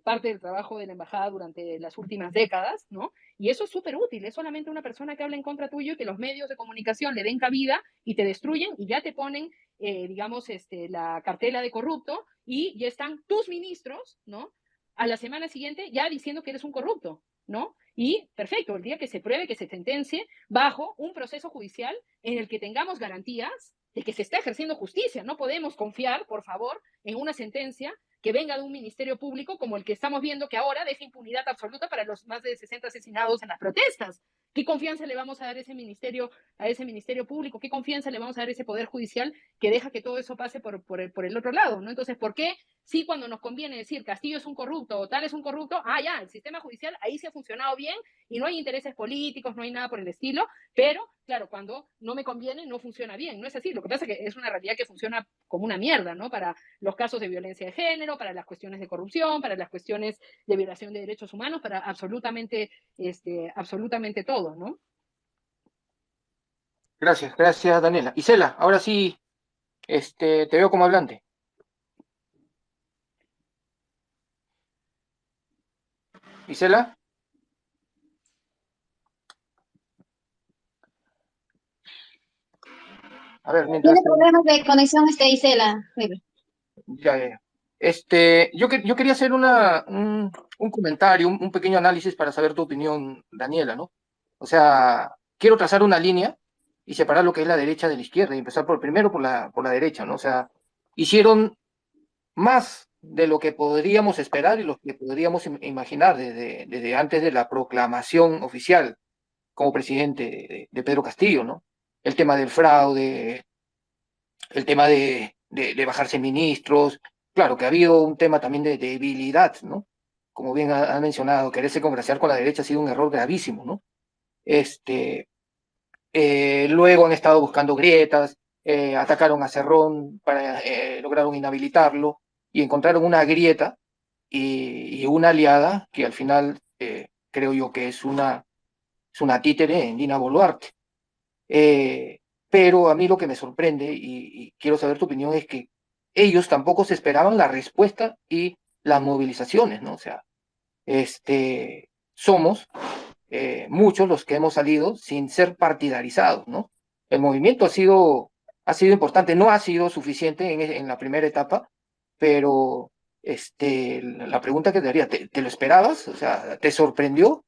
parte del trabajo de la embajada durante las últimas décadas, ¿no? Y eso es súper útil, es solamente una persona que habla en contra tuyo y que los medios de comunicación le den cabida y te destruyen y ya te ponen, digamos, la cartela de corrupto y ya están tus ministros, ¿no? A la semana siguiente ya diciendo que eres un corrupto, ¿no? Y perfecto, el día que se pruebe, que se sentencie bajo un proceso judicial en el que tengamos garantías de que se está ejerciendo justicia. No podemos confiar, por favor, en una sentencia que venga de un ministerio público como el que estamos viendo que ahora deja impunidad absoluta para los más de 60 asesinados en las protestas. ¿Qué confianza le vamos a dar a ese ministerio público? ¿Qué confianza le vamos a dar a ese poder judicial que deja que todo eso pase por el otro lado, ¿no? Entonces, ¿por qué sí cuando nos conviene decir Castillo es un corrupto o tal es un corrupto? Ya, el sistema judicial ahí sí ha funcionado bien y no hay intereses políticos, no hay nada por el estilo, pero claro, cuando no me conviene no funciona bien, no es así. Lo que pasa es que es una realidad que funciona como una mierda, ¿no? Para los casos de violencia de género, para las cuestiones de corrupción, para las cuestiones de violación de derechos humanos, para absolutamente todo, ¿no? Gracias, Daniela. Isela, ahora sí, te veo como hablante. Isela. A ver, mientras... Tiene problemas de conexión, Isela. Ya. Yo quería hacer un comentario, un pequeño análisis para saber tu opinión, Daniela, ¿no? O sea, quiero trazar una línea y separar lo que es la derecha de la izquierda y empezar primero por la derecha, ¿no? O sea, hicieron más de lo que podríamos esperar y lo que podríamos imaginar desde antes de la proclamación oficial como presidente de Pedro Castillo, ¿no? El tema del fraude, el tema de bajarse ministros, claro que ha habido un tema también de debilidad, ¿no? Como bien ha mencionado, quererse congraciar con la derecha ha sido un error gravísimo, ¿no? Luego han estado buscando grietas, atacaron a Cerrón, lograron inhabilitarlo y encontraron una grieta y una aliada que al final creo yo que es una títere en Dina Boluarte. Pero a mí lo que me sorprende, y quiero saber tu opinión, es que ellos tampoco se esperaban la respuesta y las movilizaciones, ¿no? O sea, somos muchos los que hemos salido sin ser partidarizados, ¿no? El movimiento ha sido importante, no ha sido suficiente en la primera etapa, pero la pregunta que te haría, ¿te lo esperabas? O sea, ¿te sorprendió?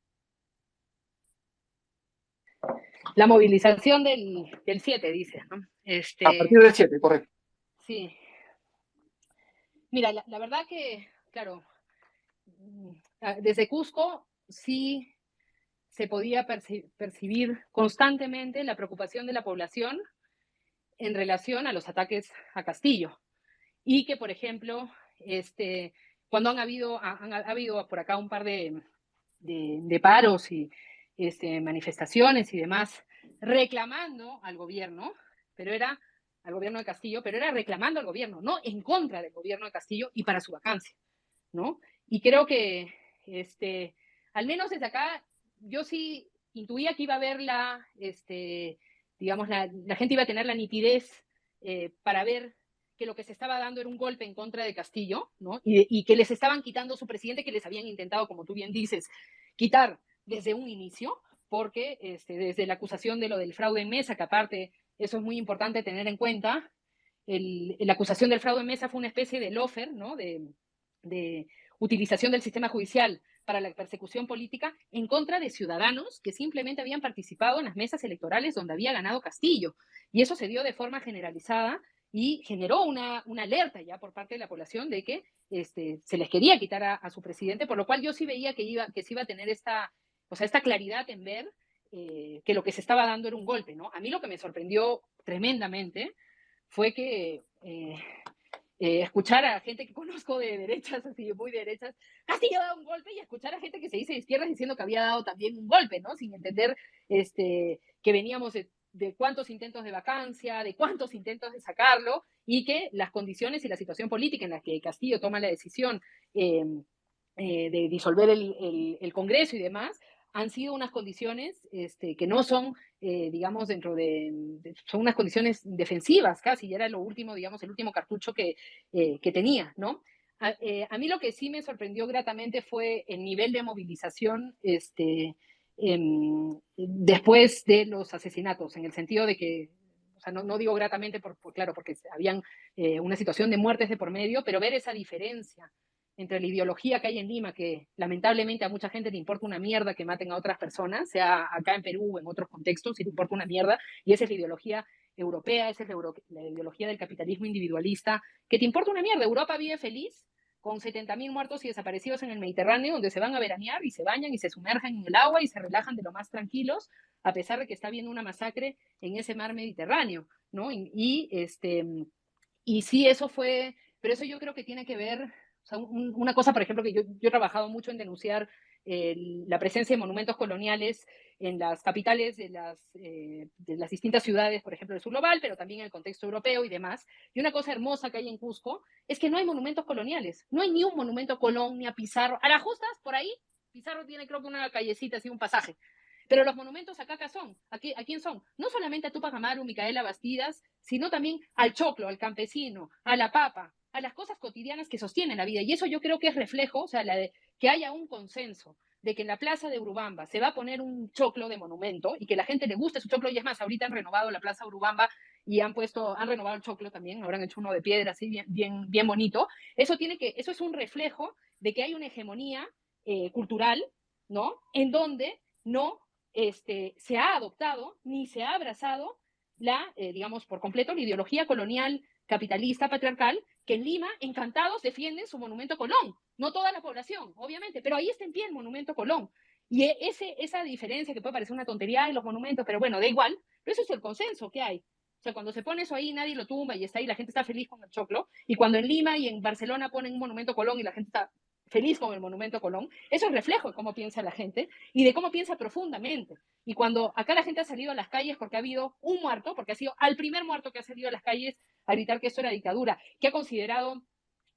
La movilización del 7, dices, ¿no? A partir del 7, correcto. Sí. Mira, la verdad que, claro, desde Cusco sí se podía percibir constantemente la preocupación de la población en relación a los ataques a Castillo. Y que, por ejemplo, cuando ha habido por acá un par de paros y manifestaciones y demás, reclamando al gobierno, al gobierno de Castillo, pero era reclamando al gobierno, no en contra del gobierno de Castillo y para su vacancia, ¿no? Y creo que, al menos desde acá, yo sí intuía que iba a haber digamos, la gente iba a tener la nitidez para ver que lo que se estaba dando era un golpe en contra de Castillo, ¿no? Y que les estaban quitando su presidente, que les habían intentado, como tú bien dices, quitar desde un inicio, porque desde la acusación de lo del fraude en mesa, que aparte eso es muy importante tener en cuenta, la acusación del fraude en mesa fue una especie de lofer, ¿no? De utilización del sistema judicial para la persecución política en contra de ciudadanos que simplemente habían participado en las mesas electorales donde había ganado Castillo. Y eso se dio de forma generalizada y generó una alerta ya por parte de la población de que se les quería quitar a su presidente, por lo cual yo sí veía que se iba a tener esta claridad en ver que lo que se estaba dando era un golpe, ¿no? A mí lo que me sorprendió tremendamente fue que escuchar a gente que conozco de derechas, así muy derechas, Castillo da un golpe, y escuchar a gente que se dice de izquierdas diciendo que había dado también un golpe, ¿no? Sin entender que veníamos de cuántos intentos de vacancia, de cuántos intentos de sacarlo, y que las condiciones y la situación política en la que Castillo toma la decisión de disolver el Congreso y demás, han sido unas condiciones que no son, digamos, son unas condiciones defensivas casi, y era lo último, digamos, el último cartucho que tenía, ¿no? A mí lo que sí me sorprendió gratamente fue el nivel de movilización después de los asesinatos, en el sentido de que, o sea, no digo gratamente, claro, porque habían una situación de muertes de por medio, pero ver esa diferencia entre la ideología que hay en Lima, que lamentablemente a mucha gente le importa una mierda que maten a otras personas, sea acá en Perú o en otros contextos, y le importa una mierda, y esa es la ideología europea, esa es la ideología del capitalismo individualista, que te importa una mierda. Europa vive feliz con 70.000 muertos y desaparecidos en el Mediterráneo, donde se van a veranear y se bañan y se sumergen en el agua y se relajan de lo más tranquilos, a pesar de que está habiendo una masacre en ese mar Mediterráneo, ¿no? Y sí, eso fue, pero eso yo creo que tiene que ver. O sea, una cosa, por ejemplo, que yo he trabajado mucho en denunciar la presencia de monumentos coloniales en las capitales de las distintas ciudades, por ejemplo, del sur global, pero también en el contexto europeo y demás. Y una cosa hermosa que hay en Cusco es que no hay monumentos coloniales. No hay ni un monumento a Colón, ni a Pizarro. A las justas, por ahí, Pizarro tiene creo que una callecita, así un pasaje. Pero los monumentos acá son, ¿a quién son? No solamente a Tupac Amaru, Micaela Bastidas, sino también al choclo, al campesino, a la papa, a las cosas cotidianas que sostienen la vida. Y eso yo creo que es reflejo, o sea, que haya un consenso de que en la plaza de Urubamba se va a poner un choclo de monumento y que la gente le guste su choclo. Y es más, ahorita han renovado la plaza Urubamba y han renovado el choclo también, ahora han hecho uno de piedra así bien bonito. Eso es un reflejo de que hay una hegemonía cultural, ¿no? En donde no se ha adoptado ni se ha abrazado digamos, por completo la ideología colonial, capitalista, patriarcal, que en Lima, encantados, defienden su monumento Colón. No toda la población, obviamente, pero ahí está en pie el monumento Colón. Y esa diferencia que puede parecer una tontería en los monumentos, pero bueno, da igual, pero eso es el consenso que hay. O sea, cuando se pone eso ahí, nadie lo tumba y está ahí, la gente está feliz con el choclo. Y cuando en Lima y en Barcelona ponen un monumento a Colón y la gente está feliz con el monumento a Colón, eso es reflejo de cómo piensa la gente y de cómo piensa profundamente. Y cuando acá la gente ha salido a las calles porque ha habido un muerto, porque ha sido al primer muerto que ha salido a las calles a gritar que esto era dictadura, que ha considerado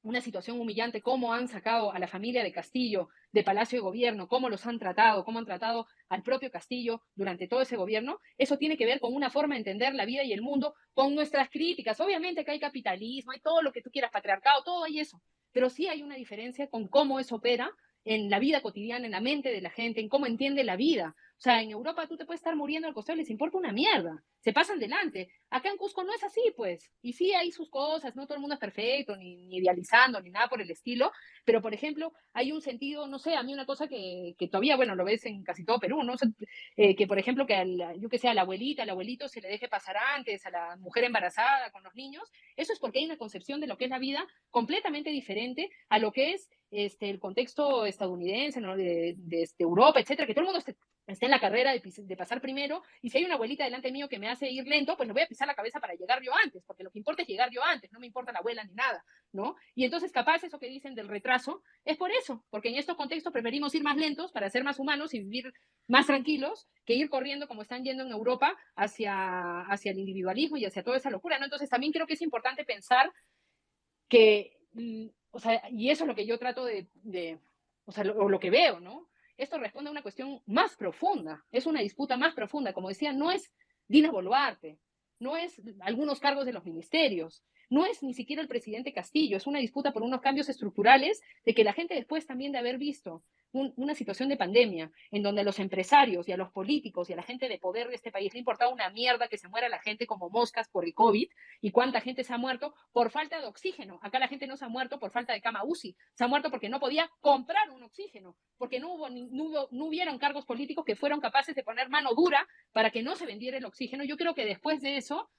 una situación humillante, cómo han sacado a la familia de Castillo de Palacio de Gobierno, cómo los han tratado, cómo han tratado al propio Castillo durante todo ese gobierno, eso tiene que ver con una forma de entender la vida y el mundo, con nuestras críticas. Obviamente que hay capitalismo, hay todo lo que tú quieras, patriarcado, todo hay eso, pero sí hay una diferencia con cómo eso opera en la vida cotidiana, en la mente de la gente, en cómo entiende la vida. O sea, en Europa tú te puedes estar muriendo al costado y les importa una mierda. Se pasan delante. Acá en Cusco no es así, pues. Y sí hay sus cosas, no todo el mundo es perfecto, ni idealizando, ni nada por el estilo. Pero, por ejemplo, hay un sentido, no sé, a mí una cosa que todavía, bueno, lo ves en casi todo Perú, ¿no? O sea, que, por ejemplo, que yo que sé, a la abuelita, al abuelito se le deje pasar antes, a la mujer embarazada con los niños. Eso es porque hay una concepción de lo que es la vida completamente diferente a lo que es el contexto estadounidense, ¿no? de Europa, etcétera, que todo el mundo esté en la carrera de pasar primero, y si hay una abuelita delante mío que me hace ir lento, pues le voy a pisar la cabeza para llegar yo antes, porque lo que importa es llegar yo antes, no me importa la abuela ni nada, ¿no? Y entonces capaz eso que dicen del retraso es por eso, porque en estos contextos preferimos ir más lentos para ser más humanos y vivir más tranquilos que ir corriendo como están yendo en Europa hacia el individualismo y hacia toda esa locura, ¿no? Entonces también creo que es importante pensar que, o sea, y eso es lo que yo trato o sea, lo que veo, ¿no? Esto responde a una cuestión más profunda, es una disputa más profunda. Como decía, no es Dina Boluarte, no es algunos cargos de los ministerios, no es ni siquiera el presidente Castillo, es una disputa por unos cambios estructurales de que la gente después también de haber visto una situación de pandemia en donde a los empresarios y a los políticos y a la gente de poder de este país le importaba una mierda que se muera la gente como moscas por el COVID, y cuánta gente se ha muerto por falta de oxígeno. Acá la gente no se ha muerto por falta de cama UCI, se ha muerto porque no podía comprar un oxígeno, porque no hubieron cargos políticos que fueron capaces de poner mano dura para que no se vendiera el oxígeno. Yo creo que después de eso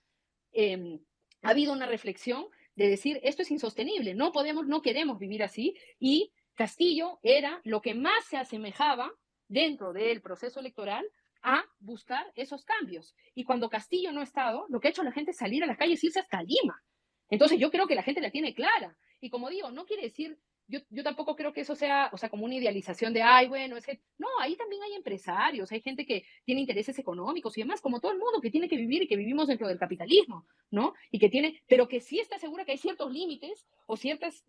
ha habido una reflexión de decir, esto es insostenible, no podemos, no queremos vivir así, y Castillo era lo que más se asemejaba dentro del proceso electoral a buscar esos cambios. Y cuando Castillo no ha estado, lo que ha hecho la gente es salir a las calles y irse hasta Lima. Entonces yo creo que la gente la tiene clara. Y como digo, no quiere decir, yo tampoco creo que eso sea, o sea, como una idealización de, ay, bueno, es que, no, ahí también hay empresarios, hay gente que tiene intereses económicos y demás, como todo el mundo que tiene que vivir y que vivimos dentro del capitalismo, ¿no? Y que tiene, pero que sí está segura que hay ciertos límites o ciertas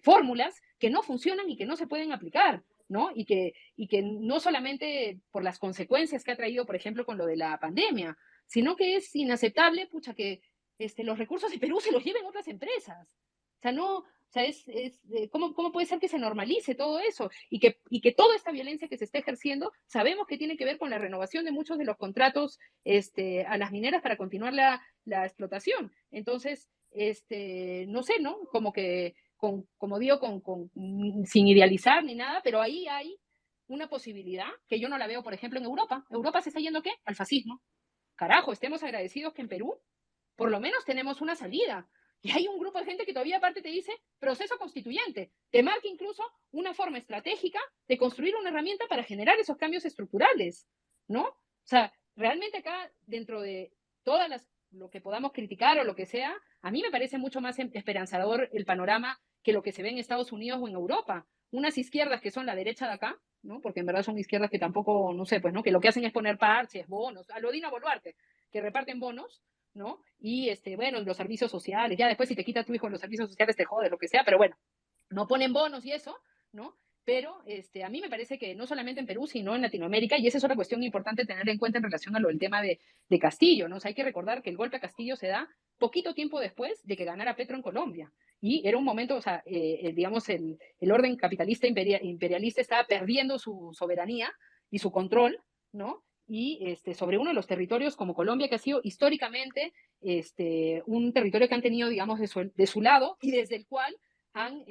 fórmulas que no funcionan y que no se pueden aplicar, ¿no? Y que no solamente por las consecuencias que ha traído, por ejemplo, con lo de la pandemia, sino que es inaceptable, pucha, que los recursos de Perú se los lleven otras empresas. O sea, no, o sea, ¿cómo puede ser que se normalice todo eso? Y que toda esta violencia que se está ejerciendo, sabemos que tiene que ver con la renovación de muchos de los contratos a las mineras para continuar la explotación. Entonces, no sé, ¿no? Como que, como digo, sin idealizar ni nada, pero ahí hay una posibilidad que yo no la veo, por ejemplo, en Europa. ¿Europa se está yendo qué? Al fascismo. Carajo, estemos agradecidos que en Perú por lo menos tenemos una salida. Y hay un grupo de gente que todavía aparte te dice proceso constituyente, te marca incluso una forma estratégica de construir una herramienta para generar esos cambios estructurales, ¿no? O sea, realmente acá, dentro de todas lo que podamos criticar o lo que sea, a mí me parece mucho más esperanzador el panorama que lo que se ve en Estados Unidos o en Europa. Unas izquierdas que son la derecha de acá, ¿no? Porque en verdad son izquierdas que tampoco, no sé, pues, ¿no? Que lo que hacen es poner parches, bonos, a lo Dina Boluarte, que reparten bonos, ¿no? Y bueno, los servicios sociales, ya después si te quita tu hijo los servicios sociales te jode, lo que sea, pero bueno, no ponen bonos y eso, ¿no? Pero a mí me parece que no solamente en Perú, sino en Latinoamérica, y esa es otra cuestión importante tener en cuenta en relación a lo del tema de Castillo, ¿no? O sea, hay que recordar que el golpe a Castillo se da poquito tiempo después de que ganara Petro en Colombia, y era un momento, o sea, digamos, el orden capitalista imperialista estaba perdiendo su soberanía y su control, ¿no? Y sobre uno de los territorios como Colombia, que ha sido históricamente un territorio que han tenido, digamos, de su lado y desde el cual han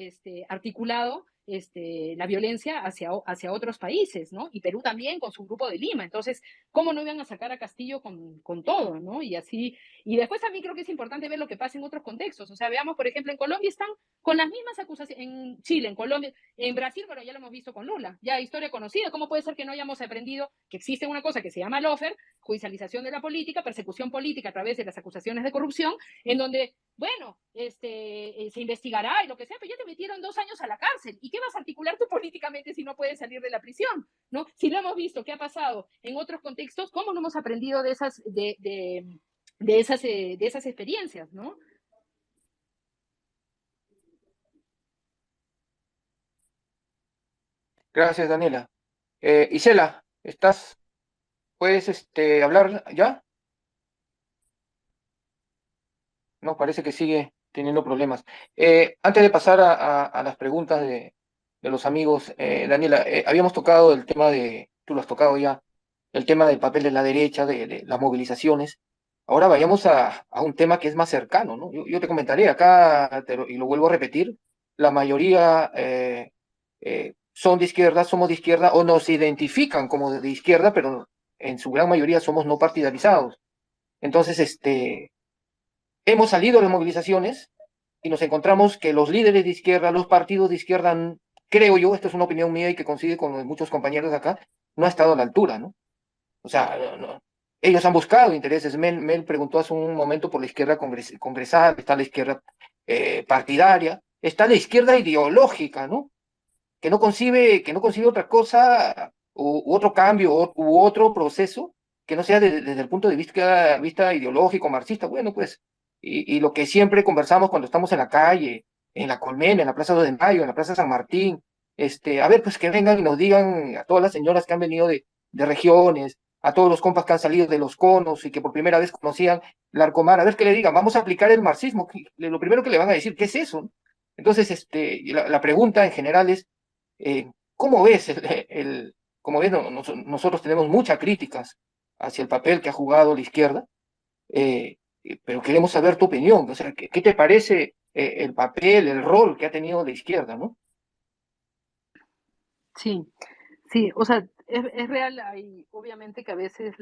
articulado la violencia hacia otros países, ¿no? Y Perú también con su Grupo de Lima. Entonces, ¿cómo no iban a sacar a Castillo con todo, ¿no? Y así, y después también creo que es importante ver lo que pasa en otros contextos. O sea, veamos, por ejemplo, en Colombia están con las mismas acusaciones, en Chile, en Colombia, en Brasil, bueno, ya lo hemos visto con Lula, ya historia conocida. ¿Cómo puede ser que no hayamos aprendido que existe una cosa que se llama lawfare, judicialización de la política, persecución política a través de las acusaciones de corrupción, en donde, bueno, se investigará y lo que sea, pero ya te metieron 2 años a la cárcel? ¿Y qué vas a articular tú políticamente si no puedes salir de la prisión? ¿No? Si lo hemos visto, ¿qué ha pasado en otros contextos? ¿Cómo no hemos aprendido de esas experiencias, ¿no? Gracias, Daniela. Isela, ¿puedes hablar ya? No, parece que sigue teniendo problemas. Antes de pasar a las preguntas de los amigos, Daniela, habíamos tocado el tema tú lo has tocado ya, el tema del papel de la derecha, de las movilizaciones. Ahora vayamos a un tema que es más cercano, ¿no? Yo te comentaré acá, y lo vuelvo a repetir, la mayoría son de izquierda, somos de izquierda, o nos identifican como de izquierda, pero en su gran mayoría somos no partidarizados. Entonces, hemos salido de las movilizaciones y nos encontramos que los líderes de izquierda, los partidos de izquierda, creo yo, esta es una opinión mía y que coincide con muchos compañeros de acá, no ha estado a la altura, ¿no? O sea, ellos han buscado intereses. Mel preguntó hace un momento por la izquierda congresal, está la izquierda partidaria, está la izquierda ideológica, ¿no? Que no concibe otra cosa u otro cambio u otro proceso que no sea desde el punto de vista ideológico, marxista. Bueno, pues, y lo que siempre conversamos cuando estamos en la calle, en la Colmena, en la Plaza 2 de Mayo, en la Plaza San Martín, a ver, pues que vengan y nos digan a todas las señoras que han venido de regiones, a todos los compas que han salido de los conos y que por primera vez conocían la Arcomar, a ver que le digan, vamos a aplicar el marxismo. Lo primero que le van a decir, ¿qué es eso? Entonces, la pregunta en general es, ¿cómo ves como ves, nosotros tenemos muchas críticas hacia el papel que ha jugado la izquierda, pero queremos saber tu opinión? O sea, ¿qué te parece el papel, el rol que ha tenido la izquierda, ¿no? Sí, sí, o sea, es real, hay, obviamente que a veces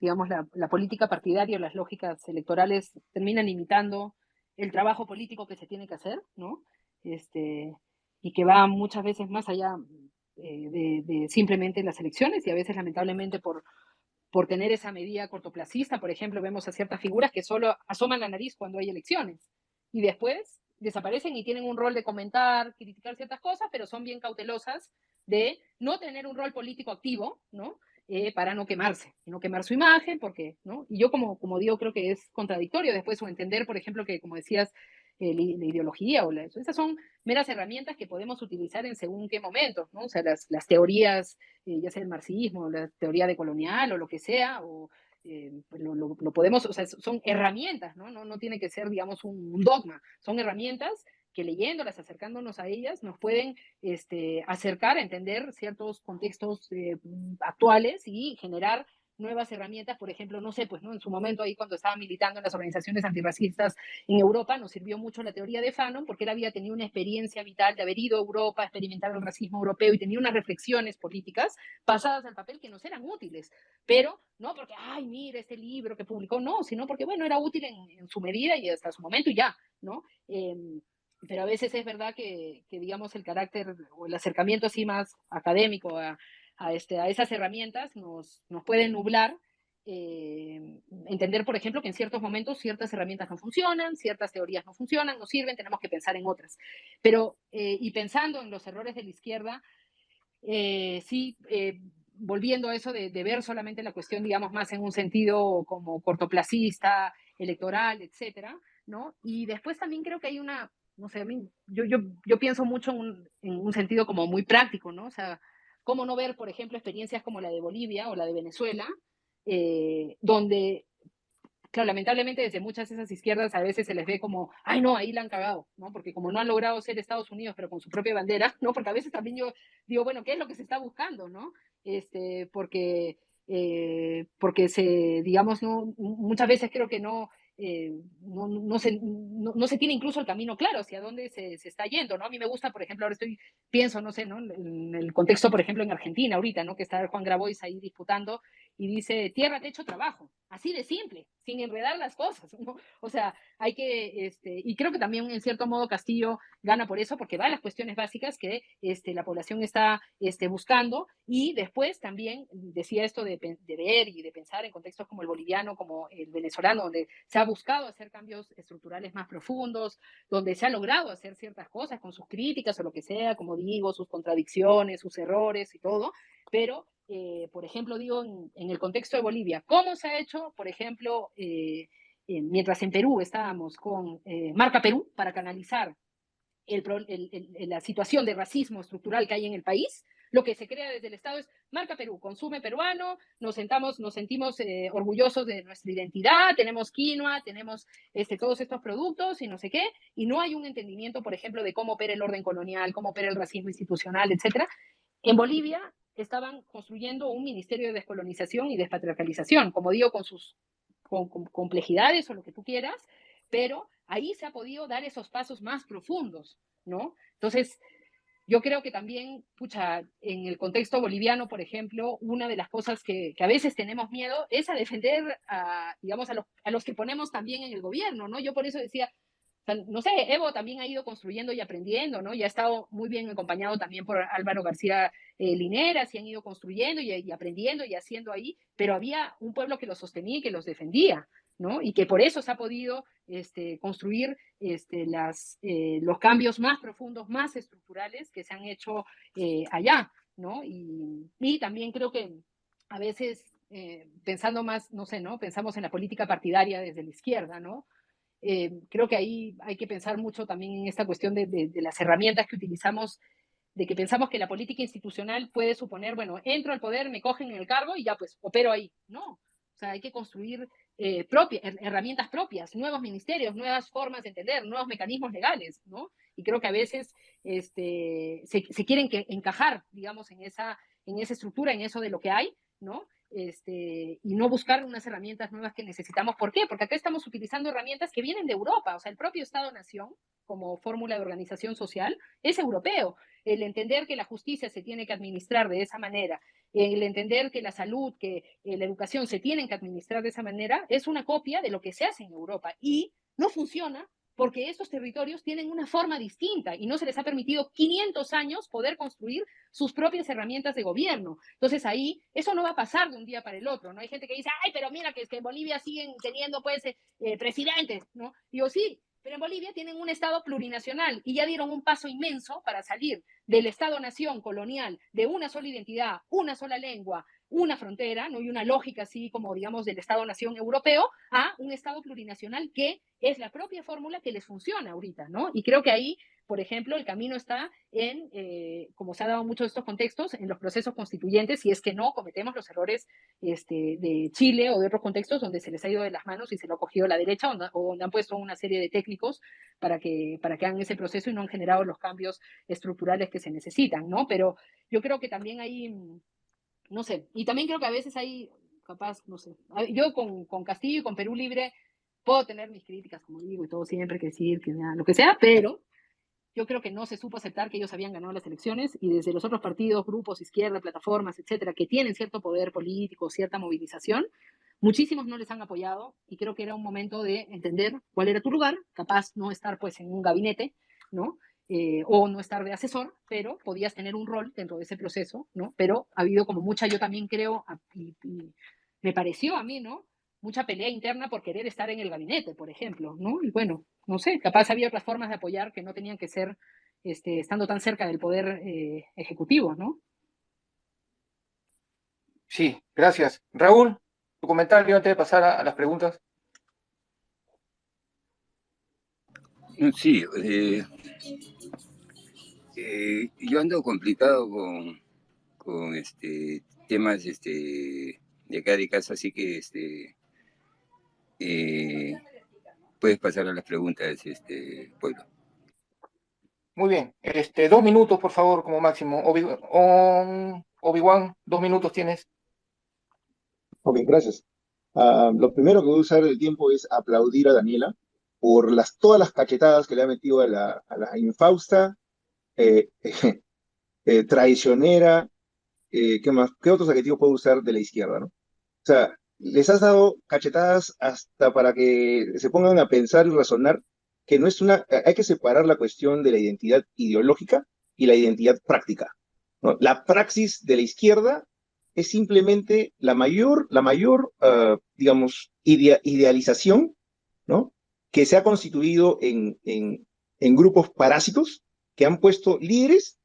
digamos, la política partidaria o las lógicas electorales terminan imitando el trabajo político que se tiene que hacer, ¿no? Y que va muchas veces más allá de simplemente las elecciones, y a veces lamentablemente por tener esa medida cortoplacista, por ejemplo, vemos a ciertas figuras que solo asoman la nariz cuando hay elecciones y después desaparecen y tienen un rol de comentar, criticar ciertas cosas, pero son bien cautelosas de no tener un rol político activo, ¿no? Para no quemarse, no quemar su imagen, porque, ¿no? Y yo como digo, creo que es contradictorio después o entender, por ejemplo, que como decías, la ideología esas son meras herramientas que podemos utilizar en según qué momento, ¿no? O sea, las teorías, ya sea el marxismo, la teoría decolonial o lo que sea, o lo podemos, o sea, son herramientas, ¿no? No tiene que ser, digamos, un dogma, son herramientas que leyéndolas, acercándonos a ellas, nos pueden acercar a entender ciertos contextos actuales y generar nuevas herramientas. Por ejemplo, no sé, pues, ¿no? En su momento ahí cuando estaba militando en las organizaciones antirracistas en Europa, nos sirvió mucho la teoría de Fanon, porque él había tenido una experiencia vital de haber ido a Europa a experimentar el racismo europeo y tenía unas reflexiones políticas pasadas al papel que nos eran útiles, pero no porque, ay, mira este libro que publicó, no, sino porque, bueno, era útil en su medida y hasta su momento y ya, ¿no? Pero a veces es verdad que, digamos, el carácter o el acercamiento así más académico a esas herramientas nos puede nublar. Entender, por ejemplo, que en ciertos momentos ciertas herramientas no funcionan, ciertas teorías no funcionan, no sirven, tenemos que pensar en otras. Pero, y pensando en los errores de la izquierda, sí, volviendo a eso de ver solamente la cuestión, digamos, más en un sentido como cortoplacista, electoral, etcétera, ¿no? Y después también creo que hay no sé, a mí, yo pienso mucho en un sentido como muy práctico, ¿no? O sea, cómo no ver, por ejemplo, experiencias como la de Bolivia o la de Venezuela, donde, claro, lamentablemente desde muchas de esas izquierdas a veces se les ve como, ay, no, ahí la han cagado, ¿no? Porque como no han logrado ser Estados Unidos, pero con su propia bandera, ¿no? Porque a veces también yo digo, bueno, ¿qué es lo que se está buscando, ¿no? Porque digamos, no, muchas veces creo que no, no se tiene incluso el camino claro hacia dónde se está yendo, ¿no? A mí me gusta, por ejemplo, ahora pienso, no sé, ¿no? En el contexto, por ejemplo, en Argentina ahorita, ¿no? Que está Juan Grabois ahí disputando y dice tierra, techo, trabajo. Así de simple, sin enredar las cosas, ¿no? O sea, hay que, y creo que también en cierto modo Castillo gana por eso, porque va a las cuestiones básicas que la población está buscando, y después también decía esto de ver y de pensar en contextos como el boliviano, como el venezolano, donde se ha buscado hacer cambios estructurales más profundos, donde se ha logrado hacer ciertas cosas con sus críticas o lo que sea, como digo, sus contradicciones, sus errores y todo, pero por ejemplo, digo, en el contexto de Bolivia, ¿cómo se ha hecho, por ejemplo, mientras en Perú estábamos con Marca Perú para canalizar la situación de racismo estructural que hay en el país? Lo que se crea desde el Estado es Marca Perú, consume peruano, nos sentimos orgullosos de nuestra identidad, tenemos quinoa, tenemos todos estos productos y no sé qué, y no hay un entendimiento, por ejemplo, de cómo opera el orden colonial, cómo opera el racismo institucional, etcétera. En Bolivia estaban construyendo un ministerio de descolonización y despatriarcalización, como digo, con sus complejidades o lo que tú quieras, pero ahí se ha podido dar esos pasos más profundos, ¿no? Entonces, yo creo que también, pucha, en el contexto boliviano, por ejemplo, una de las cosas que a veces tenemos miedo es a defender, digamos, a los que ponemos también en el gobierno, ¿no? Yo por eso decía, o sea, no sé, Evo también ha ido construyendo y aprendiendo, ¿no? Y ha estado muy bien acompañado también por Álvaro García Lineras, y han ido construyendo y aprendiendo y haciendo ahí, pero había un pueblo que los sostenía y que los defendía, ¿no? Y que por eso se ha podido construir los cambios más profundos, más estructurales que se han hecho allá, ¿no? Y también creo que a veces, pensando más, no sé, ¿no? Pensamos en la política partidaria desde la izquierda, ¿no? Creo que ahí hay que pensar mucho también en esta cuestión de las herramientas que utilizamos, de que pensamos que la política institucional puede suponer, bueno, entro al poder, me cogen en el cargo y ya pues opero ahí. No, o sea, hay que construir herramientas propias, nuevos ministerios, nuevas formas de entender, nuevos mecanismos legales, ¿no? Y creo que a veces se quieren encajar, digamos, en esa estructura, en eso de lo que hay, ¿no? Y no buscar unas herramientas nuevas que necesitamos. ¿Por qué? Porque acá estamos utilizando herramientas que vienen de Europa, o sea, el propio Estado-Nación, como fórmula de organización social, es europeo. El entender que la justicia se tiene que administrar de esa manera, el entender que la salud, que la educación se tienen que administrar de esa manera, es una copia de lo que se hace en Europa, y no funciona porque estos territorios tienen una forma distinta y no se les ha permitido 500 años poder construir sus propias herramientas de gobierno. Entonces ahí eso no va a pasar de un día para el otro, ¿no? Hay gente que dice, ay, pero mira que es que en Bolivia siguen teniendo pues presidentes, ¿no? Digo, sí, pero en Bolivia tienen un Estado plurinacional y ya dieron un paso inmenso para salir del Estado-nación colonial, de una sola identidad, una sola lengua, una frontera, ¿no? Y una lógica así como, digamos, del Estado-nación europeo, a un Estado plurinacional que es la propia fórmula que les funciona ahorita, ¿no? Y creo que ahí, por ejemplo, el camino está en, como se ha dado en muchos de estos contextos, en los procesos constituyentes, si es que no cometemos los errores de Chile o de otros contextos donde se les ha ido de las manos y se lo ha cogido la derecha, o donde han puesto una serie de técnicos para que hagan ese proceso y no han generado los cambios estructurales que se necesitan, ¿no? Pero yo creo que también hay, no sé, y también creo que a veces hay, capaz, no sé, yo con Castillo y con Perú Libre puedo tener mis críticas, como digo, y todo siempre que decir, que lo que sea, pero yo creo que no se supo aceptar que ellos habían ganado las elecciones, y desde los otros partidos, grupos, izquierda, plataformas, etcétera, que tienen cierto poder político, cierta movilización, muchísimos no les han apoyado, y creo que era un momento de entender cuál era tu lugar, capaz no estar pues en un gabinete, ¿no? O no estar de asesor, pero podías tener un rol dentro de ese proceso, ¿no? Pero ha habido como mucha, yo también creo, y me pareció a mí, ¿no? Mucha pelea interna por querer estar en el gabinete, por ejemplo, ¿no? Y bueno, no sé, capaz había otras formas de apoyar que no tenían que ser estando tan cerca del poder ejecutivo, ¿no? Sí, gracias. Raúl, tu comentario antes de pasar a las preguntas. Sí, yo ando complicado con temas de acá de casa, así que puedes pasar a las preguntas, Pueblo. Muy bien. 2 minutos, por favor, como máximo. Obi-Wan, 2 minutos tienes. Ok, gracias. Lo primero que voy a usar el tiempo es aplaudir a Daniela por todas las cachetadas que le ha metido a la infausta, eh, traicionera, ¿qué más? ¿Qué otros adjetivos puedo usar de la izquierda, ¿no? O sea, les has dado cachetadas hasta para que se pongan a pensar y razonar que no es hay que separar la cuestión de la identidad ideológica y la identidad práctica, ¿no? La praxis de la izquierda es simplemente la mayor, digamos, idealización, ¿no? Que se ha constituido en grupos parásitos que han puesto líderes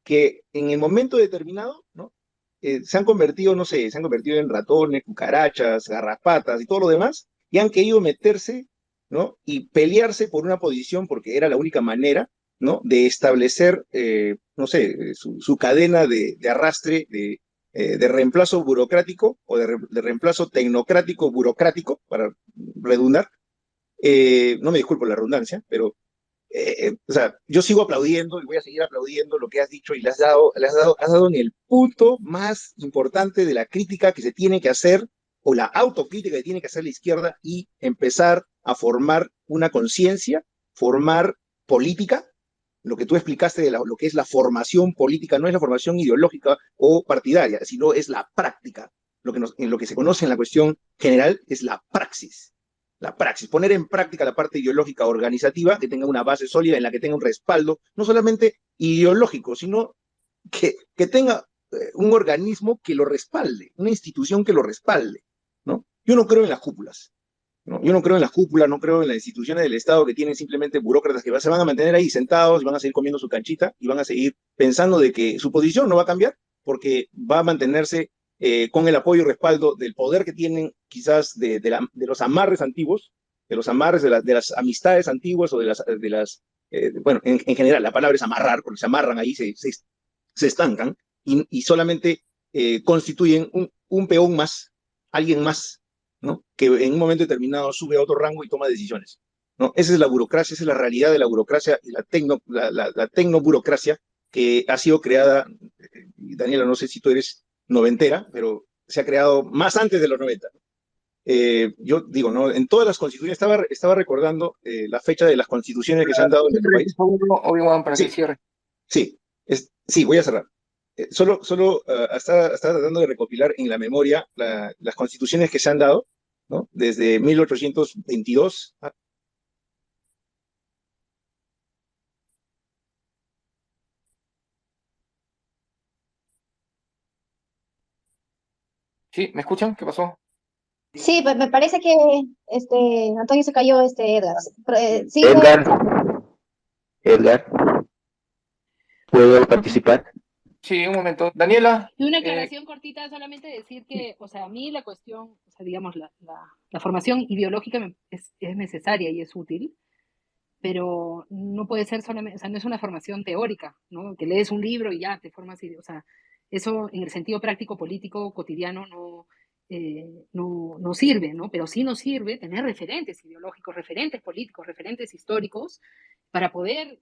que en el momento determinado, ¿no? Se han convertido, no sé, se han convertido en ratones, cucarachas, garrapatas y todo lo demás, y han querido meterse, ¿no? Y pelearse por una posición porque era la única manera, ¿no? De establecer, no sé, su cadena de arrastre, de reemplazo burocrático o de reemplazo tecnocrático burocrático, para redundar. No me disculpo la redundancia, pero o sea, yo sigo aplaudiendo y voy a seguir aplaudiendo lo que has dicho y has dado en el punto más importante de la crítica que se tiene que hacer o la autocrítica que tiene que hacer la izquierda y empezar a formar una conciencia, formar política. Lo que tú explicaste de lo que es la formación política no es la formación ideológica o partidaria, sino es la práctica. En lo que se conoce en la cuestión general es la praxis. La praxis, poner en práctica la parte ideológica organizativa que tenga una base sólida, en la que tenga un respaldo, no solamente ideológico, sino que tenga un organismo que lo respalde, una institución que lo respalde, ¿no? Yo no creo en las cúpulas, ¿no? Yo no creo en las cúpulas, no creo en las instituciones del Estado que tienen simplemente burócratas que se van a mantener ahí sentados y van a seguir comiendo su canchita y van a seguir pensando de que su posición no va a cambiar porque va a mantenerse con el apoyo y respaldo del poder que tienen quizás de los amarres antiguos, de los amarres de las amistades antiguas o bueno, en general la palabra es amarrar, porque se amarran ahí, se estancan y solamente constituyen un peón más, alguien más, ¿no? Que en un momento determinado sube a otro rango y toma decisiones, ¿no? Esa es la burocracia, esa es la realidad de la burocracia y la tecnoburocracia que ha sido creada. Daniela, no sé si tú eres noventera, pero se ha creado más antes de los 90. Yo digo, ¿no? En todas las constituciones, estaba recordando la fecha de las constituciones que se han dado en nuestro país. Obi-Wan, para que Sí, cierre. sí, sí, voy a cerrar. Solo estaba tratando de recopilar en la memoria las constituciones que se han dado, ¿no? Desde 1822. ¿Sí? ¿Me escuchan? ¿Qué pasó? Sí, me parece que Antonio se cayó, Edgar. Sí, Edgar, Edgar, ¿puedo participar? Sí, un momento. Daniela, Y una aclaración cortita, solamente decir que, o sea, a mí la cuestión, o sea, digamos, la formación ideológica es necesaria y es útil, pero no puede ser solamente, o sea, no es una formación teórica, ¿no? Que lees un libro y ya te formas, o sea, eso en el sentido práctico, político, cotidiano, no sirve, ¿no? Pero sí nos sirve tener referentes ideológicos, referentes políticos, referentes históricos, para poder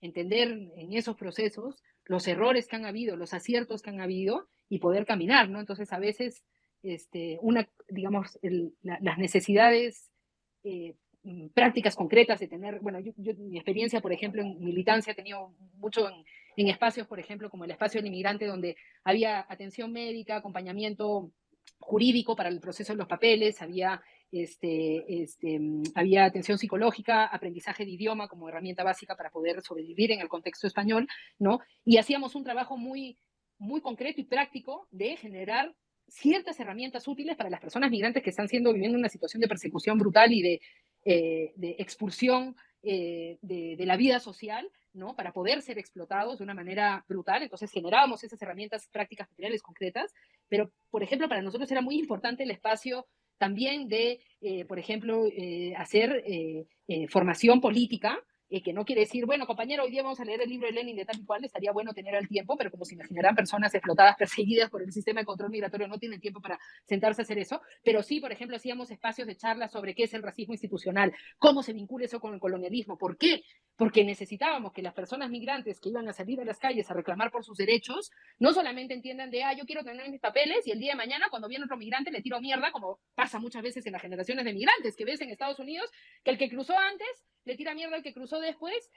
entender en esos procesos los errores que han habido, los aciertos que han habido y poder caminar, ¿no? Entonces, a veces, digamos, las necesidades prácticas concretas de tener, bueno, mi experiencia, por ejemplo, en militancia he tenido mucho en espacios, por ejemplo, como el espacio del inmigrante, donde había atención médica, acompañamiento jurídico para el proceso de los papeles, había atención psicológica, aprendizaje de idioma como herramienta básica para poder sobrevivir en el contexto español, ¿no? Y hacíamos un trabajo muy, muy concreto y práctico de generar ciertas herramientas útiles para las personas migrantes que están viviendo una situación de persecución brutal y de expulsión de la vida social, ¿no? Para poder ser explotados de una manera brutal. Entonces generábamos esas herramientas prácticas, materiales, concretas, pero, por ejemplo, para nosotros era muy importante el espacio también de, por ejemplo, hacer formación política, que no quiere decir, bueno, compañero, hoy día vamos a leer el libro de Lenin de tal y cual, estaría bueno tener el tiempo, pero como se imaginarán, personas explotadas, perseguidas por el sistema de control migratorio no tienen tiempo para sentarse a hacer eso, pero sí, por ejemplo, hacíamos espacios de charla sobre qué es el racismo institucional, cómo se vincula eso con el colonialismo, por qué porque necesitábamos que las personas migrantes que iban a salir a las calles a reclamar por sus derechos, no solamente entiendan de, yo quiero tener mis papeles y el día de mañana cuando viene otro migrante le tiro mierda, como pasa muchas veces en las generaciones de migrantes que ves en Estados Unidos, que el que cruzó antes le tira mierda al que cruzó después,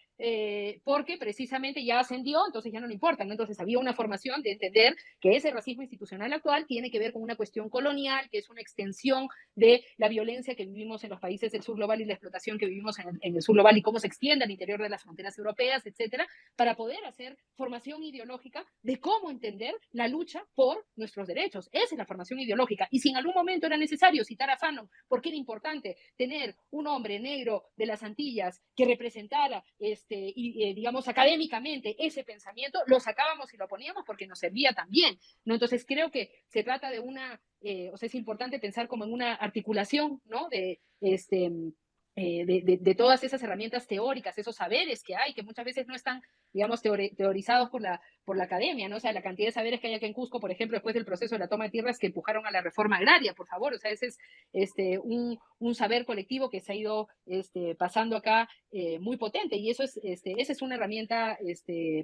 porque precisamente ya ascendió, entonces ya no le importa, ¿no? Entonces había una formación de entender que ese racismo institucional actual tiene que ver con una cuestión colonial, que es una extensión de la violencia que vivimos en los países del sur global y la explotación que vivimos en el sur global y cómo se extiende al interior de las fronteras europeas, etcétera, para poder hacer formación ideológica de cómo entender la lucha por nuestros derechos. Esa es la formación ideológica. Y si en algún momento era necesario citar a Fanon, porque era importante tener un hombre negro de las Antillas que representara, digamos, académicamente ese pensamiento, lo sacábamos y lo poníamos porque nos servía también, ¿no? Entonces creo que se trata de una, o sea, es importante pensar como en una articulación, ¿no? De todas esas herramientas teóricas, esos saberes que hay, que muchas veces no están, digamos, teorizados por la academia, ¿no? O sea, la cantidad de saberes que hay aquí en Cusco, por ejemplo, después del proceso de la toma de tierras que empujaron a la reforma agraria, por favor, o sea, ese es un saber colectivo que se ha ido pasando acá muy potente, y eso esa es una herramienta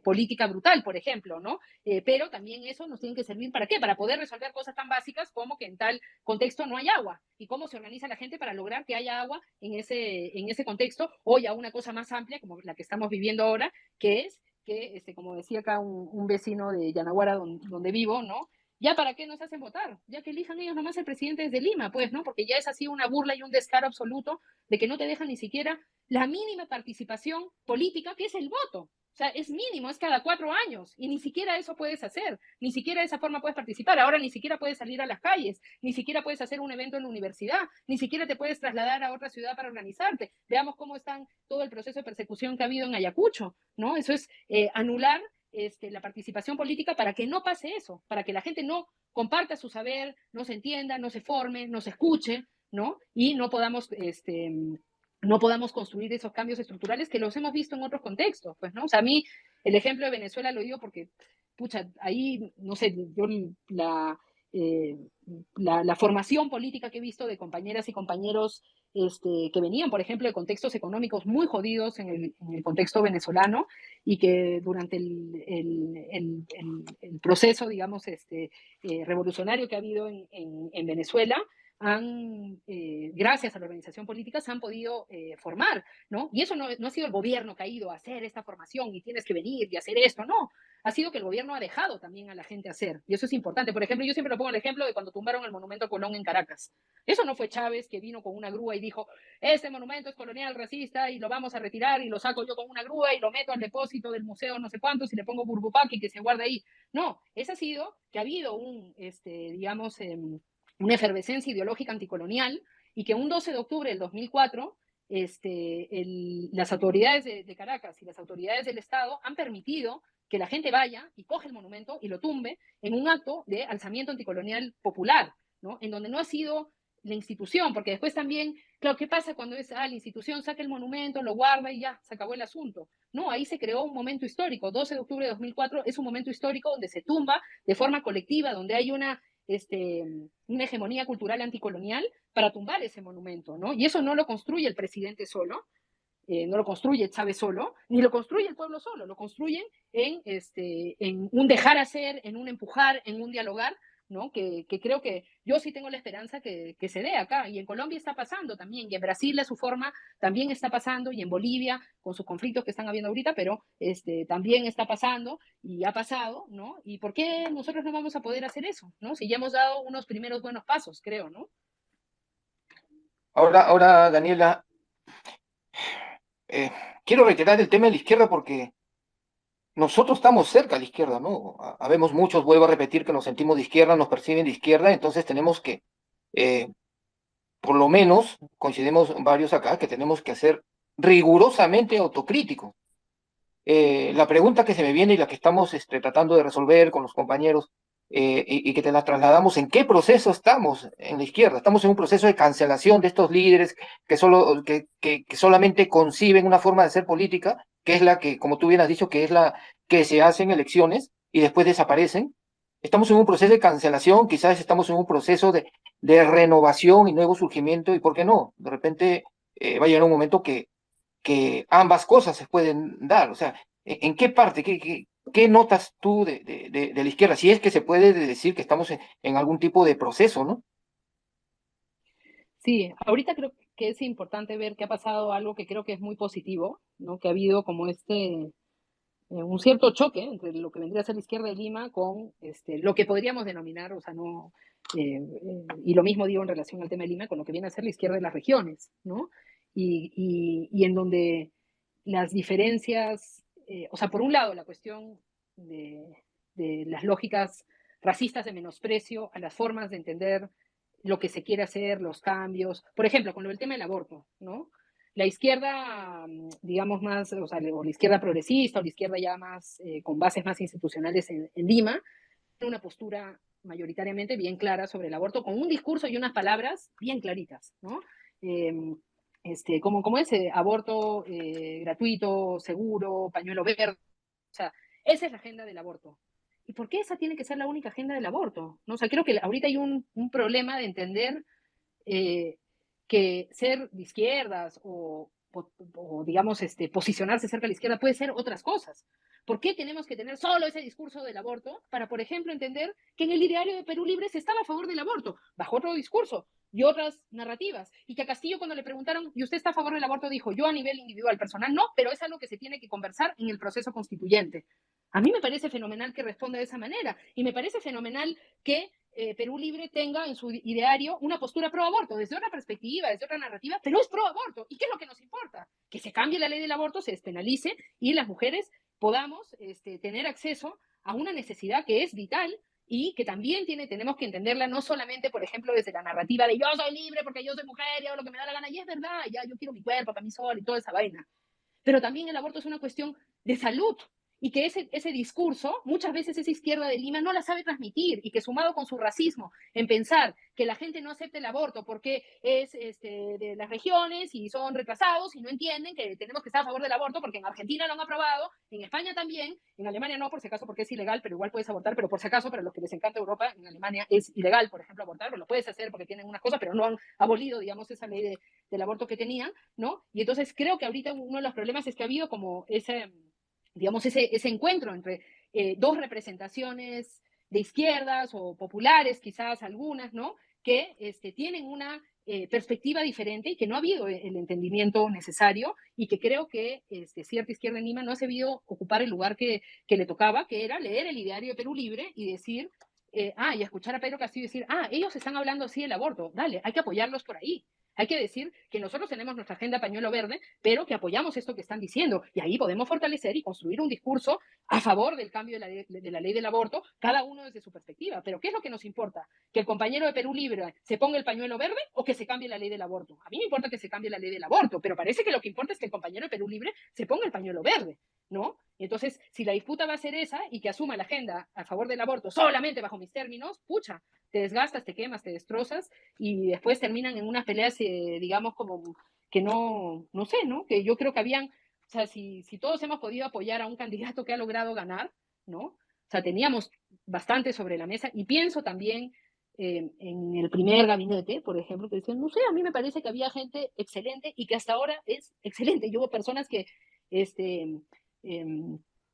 política brutal, por ejemplo, ¿no? Pero también eso nos tiene que servir ¿para qué? Para poder resolver cosas tan básicas como que en tal contexto no hay agua, y cómo se organiza la gente para lograr que haya agua en ese contexto, o ya una cosa más amplia como la que estamos viviendo ahora, que es que, como decía acá un vecino de Yanaguara, donde vivo, ¿no? Ya para qué nos hacen votar, ya que elijan ellos nomás el presidente desde Lima, pues, ¿no? Porque ya es así una burla y un descaro absoluto de que no te dejan ni siquiera la mínima participación política, que es el voto. O sea, es mínimo, es cada 4 años, y ni siquiera eso puedes hacer, ni siquiera de esa forma puedes participar. Ahora ni siquiera puedes salir a las calles, ni siquiera puedes hacer un evento en la universidad, ni siquiera te puedes trasladar a otra ciudad para organizarte. Veamos cómo está todo el proceso de persecución que ha habido en Ayacucho, ¿no? Eso es anular la participación política para que no pase eso, para que la gente no comparta su saber, no se entienda, no se forme, no se escuche, ¿no? Y no podamos construir esos cambios estructurales que los hemos visto en otros contextos, pues, ¿no? O sea, a mí el ejemplo de Venezuela lo digo porque, pucha, ahí, no sé, yo la formación política que he visto de compañeras y compañeros que venían, por ejemplo, de contextos económicos muy jodidos en el contexto venezolano, y que durante el proceso, digamos, revolucionario que ha habido en Venezuela, gracias a la organización política, se han podido formar, ¿no? Y eso no ha sido el gobierno que ha ido a hacer esta formación y tienes que venir y hacer esto, no. Ha sido que el gobierno ha dejado también a la gente hacer, y eso es importante. Por ejemplo, yo siempre lo pongo el ejemplo de cuando tumbaron el monumento a Colón en Caracas. Eso no fue Chávez que vino con una grúa y dijo, este monumento es colonial, racista, y lo vamos a retirar, y lo saco yo con una grúa y lo meto al depósito del museo no sé cuántos y le pongo burbupaque y que se guarde ahí. No, eso ha sido que ha habido digamos, una efervescencia ideológica anticolonial, y que un 12 de octubre del 2004 las autoridades de Caracas y las autoridades del Estado han permitido que la gente vaya y coge el monumento y lo tumbe en un acto de alzamiento anticolonial popular, ¿no? En donde no ha sido la institución, porque después también, claro, ¿qué pasa cuando la institución saca el monumento, lo guarda y ya, se acabó el asunto? No, ahí se creó un momento histórico. 12 de octubre de 2004 es un momento histórico donde se tumba de forma colectiva, donde hay una hegemonía cultural anticolonial para tumbar ese monumento, ¿no? Y eso no lo construye el presidente solo, no lo construye Chávez solo, ni lo construye el pueblo solo, lo construyen en un dejar hacer, en un empujar, en un dialogar, ¿no? Que creo que yo sí tengo la esperanza que se dé acá, y en Colombia está pasando también, y en Brasil a su forma también está pasando, y en Bolivia con sus conflictos que están habiendo ahorita, pero también está pasando y ha pasado, ¿no? ¿Y por qué nosotros no vamos a poder hacer eso, ¿no? Si ya hemos dado unos primeros buenos pasos, creo, ¿no? Ahora, Daniela, quiero reiterar el tema de la izquierda porque nosotros estamos cerca de la izquierda, ¿no? Habemos muchos, vuelvo a repetir, que nos sentimos de izquierda, nos perciben de izquierda, entonces tenemos que, por lo menos, coincidimos varios acá, que tenemos que ser rigurosamente autocríticos. La pregunta que se me viene y la que estamos tratando de resolver con los compañeros, y que te la trasladamos, ¿en qué proceso estamos en la izquierda? Estamos en un proceso de cancelación de estos líderes que solamente conciben una forma de hacer política, que es la que, como tú bien has dicho, que es la que se hacen elecciones y después desaparecen. Estamos en un proceso de cancelación, quizás estamos en un proceso de renovación y nuevo surgimiento, y ¿por qué no? De repente va a llegar un momento que que ambas cosas se pueden dar. O sea, ¿en qué parte, qué notas tú de la izquierda? Si es que se puede decir que estamos en algún tipo de proceso, ¿no? Sí, ahorita creo que es importante ver que ha pasado algo que creo que es muy positivo, ¿no? Que ha habido como un cierto choque entre lo que vendría a ser la izquierda de Lima con lo que podríamos denominar, o sea, no, y lo mismo digo en relación al tema de Lima, con lo que viene a ser la izquierda de las regiones, ¿no? Y en donde las diferencias, o sea, por un lado, la cuestión de las lógicas racistas de menosprecio a las formas de entender lo que se quiere hacer, los cambios, por ejemplo, con el tema del aborto, ¿no? La izquierda, digamos más, o sea, o la izquierda progresista, o la izquierda ya más, con bases más institucionales en Lima, tiene una postura mayoritariamente bien clara sobre el aborto, con un discurso y unas palabras bien claritas, ¿no? Como ese aborto gratuito, seguro, pañuelo verde, o sea, esa es la agenda del aborto. ¿Y por qué esa tiene que ser la única agenda del aborto? ¿No? O sea, creo que ahorita hay un problema de entender eh, que ser de izquierdas o digamos, posicionarse cerca de la izquierda puede ser otras cosas. ¿Por qué tenemos que tener solo ese discurso del aborto para, por ejemplo, entender que en el ideario de Perú Libre se estaba a favor del aborto, bajo otro discurso y otras narrativas? Y que a Castillo, cuando le preguntaron, ¿y usted está a favor del aborto? Dijo, yo a nivel individual, personal, no, pero es algo que se tiene que conversar en el proceso constituyente. A mí me parece fenomenal que responda de esa manera y me parece fenomenal que Perú Libre tenga en su ideario una postura pro aborto, desde otra perspectiva, desde otra narrativa, pero es pro aborto. ¿Y qué es lo que nos importa? Que se cambie la ley del aborto, se despenalice y las mujeres podamos tener acceso a una necesidad que es vital y que también tenemos que entenderla no solamente, por ejemplo, desde la narrativa de yo soy libre porque yo soy mujer y hago lo que me da la gana, y es verdad, ya yo quiero mi cuerpo para mí sola y toda esa vaina. Pero también el aborto es una cuestión de salud y que ese discurso, muchas veces esa izquierda de Lima no la sabe transmitir y que sumado con su racismo en pensar que la gente no acepta el aborto porque es de las regiones y son retrasados y no entienden que tenemos que estar a favor del aborto porque en Argentina lo han aprobado, en España también, en Alemania no, por si acaso porque es ilegal, pero igual puedes abortar, pero por si acaso para los que les encanta Europa, en Alemania es ilegal, por ejemplo, abortar, pero lo puedes hacer porque tienen unas cosas, pero no han abolido, digamos, esa ley del aborto que tenían, ¿no? Y entonces creo que ahorita uno de los problemas es que ha habido como digamos, ese encuentro entre dos representaciones de izquierdas o populares, quizás algunas, ¿no? Que tienen una perspectiva diferente y que no ha habido el entendimiento necesario y que creo que cierta izquierda en Lima no ha sabido ocupar el lugar que le tocaba, que era leer el ideario de Perú Libre y decir, y escuchar a Pedro Castillo decir, ellos están hablando así del aborto, dale, hay que apoyarlos por ahí. Hay que decir que nosotros tenemos nuestra agenda pañuelo verde, pero que apoyamos esto que están diciendo. Y ahí podemos fortalecer y construir un discurso a favor del cambio de la ley del aborto, cada uno desde su perspectiva. Pero ¿qué es lo que nos importa? ¿Que el compañero de Perú Libre se ponga el pañuelo verde o que se cambie la ley del aborto? A mí me importa que se cambie la ley del aborto, pero parece que lo que importa es que el compañero de Perú Libre se ponga el pañuelo verde, ¿no? Entonces, si la disputa va a ser esa y que asuma la agenda a favor del aborto solamente bajo mis términos, pucha, te desgastas, te quemas, te destrozas y después terminan en unas peleas, digamos, como que no sé, ¿no? Que yo creo que habían, o sea, si todos hemos podido apoyar a un candidato que ha logrado ganar, ¿no? O sea, teníamos bastante sobre la mesa y pienso también en el primer gabinete, por ejemplo, que decían, no sé, a mí me parece que había gente excelente y que hasta ahora es excelente. Yo hubo personas que,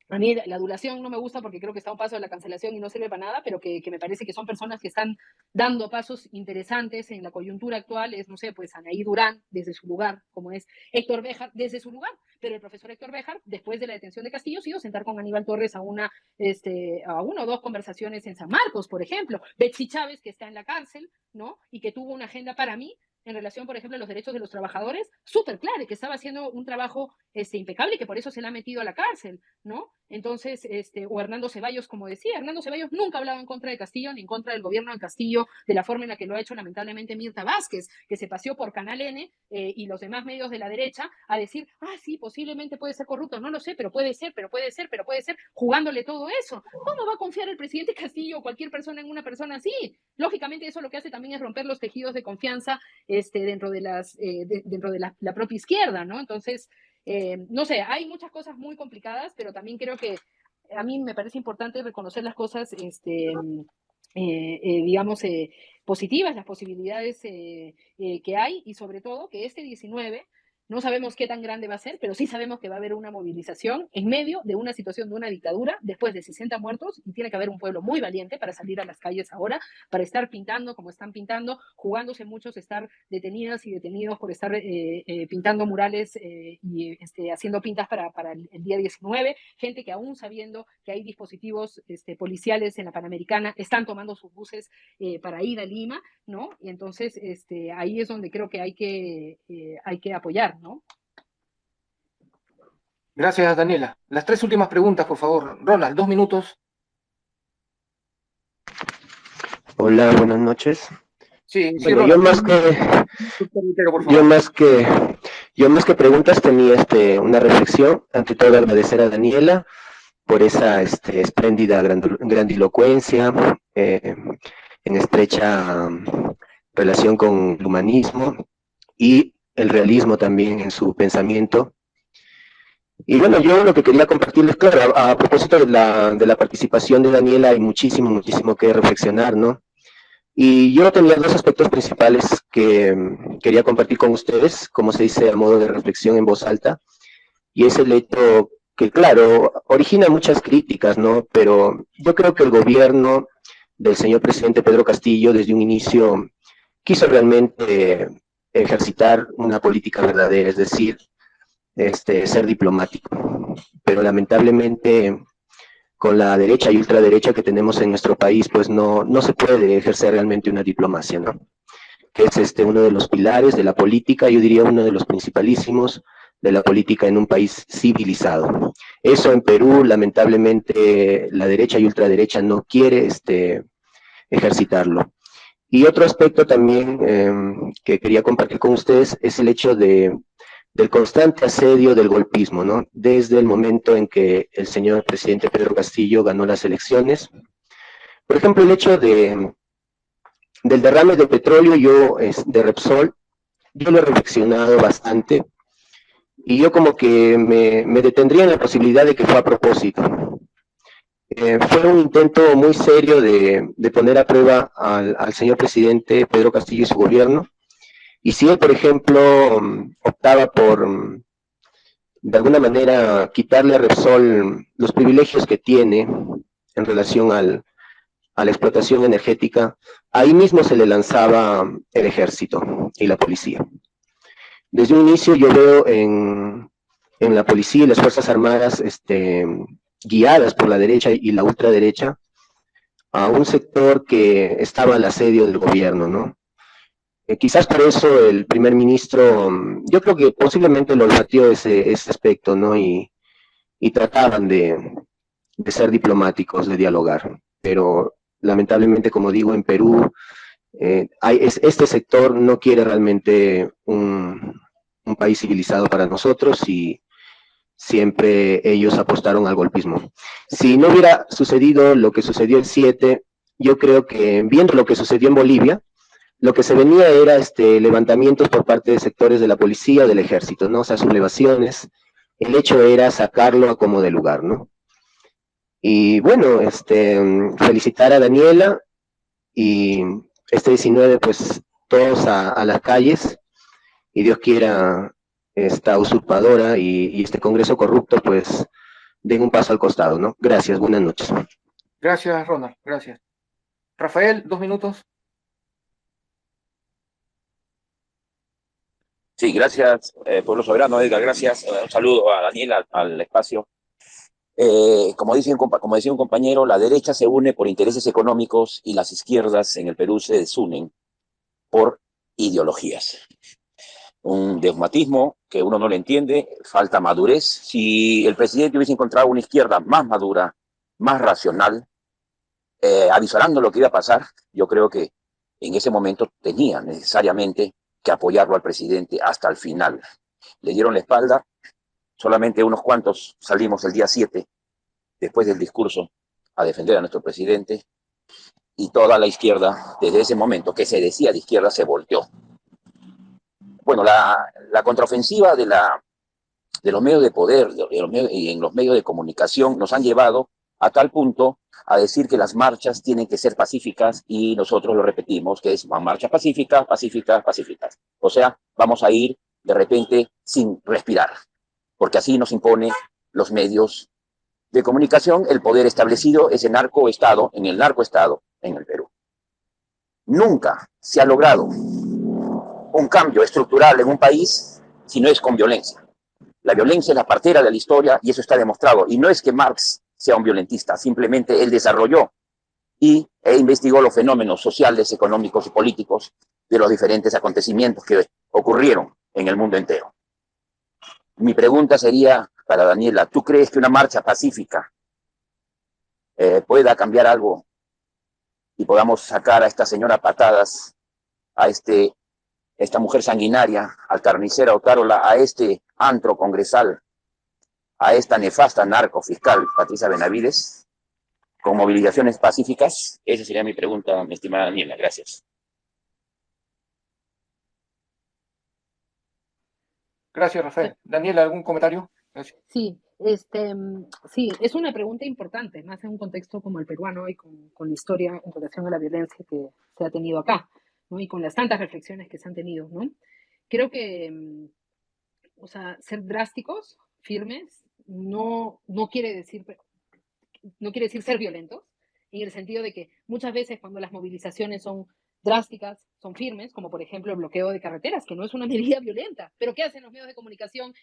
a mí la adulación no me gusta porque creo que está a un paso de la cancelación y no sirve para nada, pero que me parece que son personas que están dando pasos interesantes en la coyuntura actual. Es, no sé, pues Anaí Durán desde su lugar, como es Héctor Béjar desde su lugar, pero el profesor Héctor Béjar, después de la detención de Castillo, se iba a sentar con Aníbal Torres a una o dos conversaciones en San Marcos, por ejemplo. Betsy Chávez, que está en la cárcel, ¿no? Y que tuvo una agenda para mí en relación, por ejemplo, a los derechos de los trabajadores, súper claro, que estaba haciendo un trabajo impecable y que por eso se le ha metido a la cárcel, ¿no? Entonces, o Hernando Ceballos, como decía, Hernando Ceballos nunca hablaba en contra de Castillo ni en contra del gobierno de Castillo de la forma en la que lo ha hecho lamentablemente Mirta Vázquez, que se paseó por Canal N y los demás medios de la derecha a decir, sí, posiblemente puede ser corrupto, no lo sé, pero puede ser, jugándole todo eso. ¿Cómo va a confiar el presidente Castillo o cualquier persona en una persona así? Lógicamente eso lo que hace también es romper los tejidos de confianza dentro de la propia izquierda, ¿no? Entonces, no sé, hay muchas cosas muy complicadas, pero también creo que a mí me parece importante reconocer las cosas, digamos, positivas, las posibilidades que hay y sobre todo que 19 No sabemos qué tan grande va a ser, pero sí sabemos que va a haber una movilización en medio de una situación de una dictadura después de 60 muertos, y tiene que haber un pueblo muy valiente para salir a las calles ahora, para estar pintando como están pintando, jugándose muchos estar detenidas y detenidos por estar pintando murales y haciendo pintas para el día 19, gente que aún sabiendo que hay dispositivos policiales en la Panamericana están tomando sus buses para ir a Lima, ¿no? Y entonces ahí es donde creo que hay que apoyar, ¿no? Gracias, Daniela. Las 3 últimas preguntas, por favor. Ronald, 2 minutos. Hola, buenas noches. Sí, Bueno, Ronald. yo más que preguntas tenía una reflexión. Ante todo, agradecer a Daniela por esa espléndida grandilocuencia, en estrecha relación con el humanismo y el realismo también en su pensamiento. Y bueno, yo lo que quería compartirles, claro, a propósito de la participación de Daniela, hay muchísimo que reflexionar, ¿no? Y yo tenía dos aspectos principales que quería compartir con ustedes, como se dice a modo de reflexión en voz alta, y es el hecho que, claro, origina muchas críticas, ¿no? Pero yo creo que el gobierno del señor presidente Pedro Castillo, desde un inicio, quiso realmente ejercitar una política verdadera, es decir, ser diplomático. Pero lamentablemente, con la derecha y ultraderecha que tenemos en nuestro país, pues no se puede ejercer realmente una diplomacia, ¿no? Que es uno de los pilares de la política, yo diría uno de los principalísimos de la política en un país civilizado. Eso en Perú, lamentablemente, la derecha y ultraderecha no quiere ejercitarlo. Y otro aspecto también que quería compartir con ustedes es el hecho del constante asedio del golpismo, ¿no? Desde el momento en que el señor presidente Pedro Castillo ganó las elecciones. Por ejemplo, el hecho del derrame de petróleo, de Repsol, yo lo he reflexionado bastante y yo como que me detendría en la posibilidad de que fue a propósito. Fue un intento muy serio de poner a prueba al señor presidente Pedro Castillo y su gobierno. Y si él, por ejemplo, optaba por, de alguna manera, quitarle a Repsol los privilegios que tiene en relación a la explotación energética, ahí mismo se le lanzaba el ejército y la policía. Desde un inicio yo veo en la policía y las Fuerzas Armadas guiadas por la derecha y la ultraderecha a un sector que estaba al asedio del gobierno, ¿no? Quizás por eso el primer ministro, yo creo que posiblemente lo batió ese aspecto, ¿no? Y trataban de ser diplomáticos, de dialogar. Pero lamentablemente, como digo, en Perú, este sector no quiere realmente un país civilizado para nosotros y siempre ellos apostaron al golpismo. Si no hubiera sucedido lo que sucedió el 7, yo creo que viendo lo que sucedió en Bolivia, lo que se venía era levantamientos por parte de sectores de la policía o del ejército, ¿no? O sea, sublevaciones. El hecho era sacarlo a como de lugar, ¿no? Y bueno, felicitar a Daniela y este 19, pues todos a las calles y Dios quiera esta usurpadora y este Congreso corrupto, pues den un paso al costado, ¿no? Gracias, buenas noches. Gracias, Ronald, gracias. Rafael, 2 minutos. Sí, gracias, Pueblo Soberano, Edgar, gracias. Un saludo a Daniela, al espacio. Como decía un compañero, la derecha se une por intereses económicos y las izquierdas en el Perú se desunen por ideologías. Un dogmatismo que uno no le entiende, falta madurez. Si el presidente hubiese encontrado una izquierda más madura, más racional, avisando lo que iba a pasar, yo creo que en ese momento tenía necesariamente que apoyarlo al presidente hasta el final. Le dieron la espalda, solamente unos cuantos salimos el día 7, después del discurso, a defender a nuestro presidente, y toda la izquierda, desde ese momento que se decía de izquierda, se volteó. Bueno, la contraofensiva de los medios de poder y en los medios de comunicación nos han llevado a tal punto a decir que las marchas tienen que ser pacíficas y nosotros lo repetimos, que es marchas pacíficas, pacíficas, pacíficas. O sea, vamos a ir de repente sin respirar, porque así nos impone los medios de comunicación el poder establecido, ese narcoestado, en el narcoestado en el Perú. Nunca se ha logrado un cambio estructural en un país si no es con violencia. La violencia es la partera de la historia y eso está demostrado. Y no es que Marx sea un violentista, simplemente él desarrolló e investigó los fenómenos sociales, económicos y políticos de los diferentes acontecimientos que ocurrieron en el mundo entero. Mi pregunta sería para Daniela, ¿tú crees que una marcha pacífica pueda cambiar algo y podamos sacar a esta señora a patadas, a esta mujer sanguinaria, al carnicero Otárola, a este antro congresal, a esta nefasta narcofiscal Patricia Benavides, con movilizaciones pacíficas? Esa sería mi pregunta, mi estimada Daniela. Gracias. Gracias, Rafael. Daniela, ¿algún comentario? Gracias. Sí, sí, es una pregunta importante, más en un contexto como el peruano y con la historia en relación a la violencia que se ha tenido acá, ¿no? Y con las tantas reflexiones que se han tenido, ¿no? Creo que, o sea, ser drásticos, firmes, no quiere decir ser violentos, en el sentido de que muchas veces cuando las movilizaciones son drásticas, son firmes, como por ejemplo el bloqueo de carreteras, que no es una medida violenta, pero ¿qué hacen los medios de comunicación,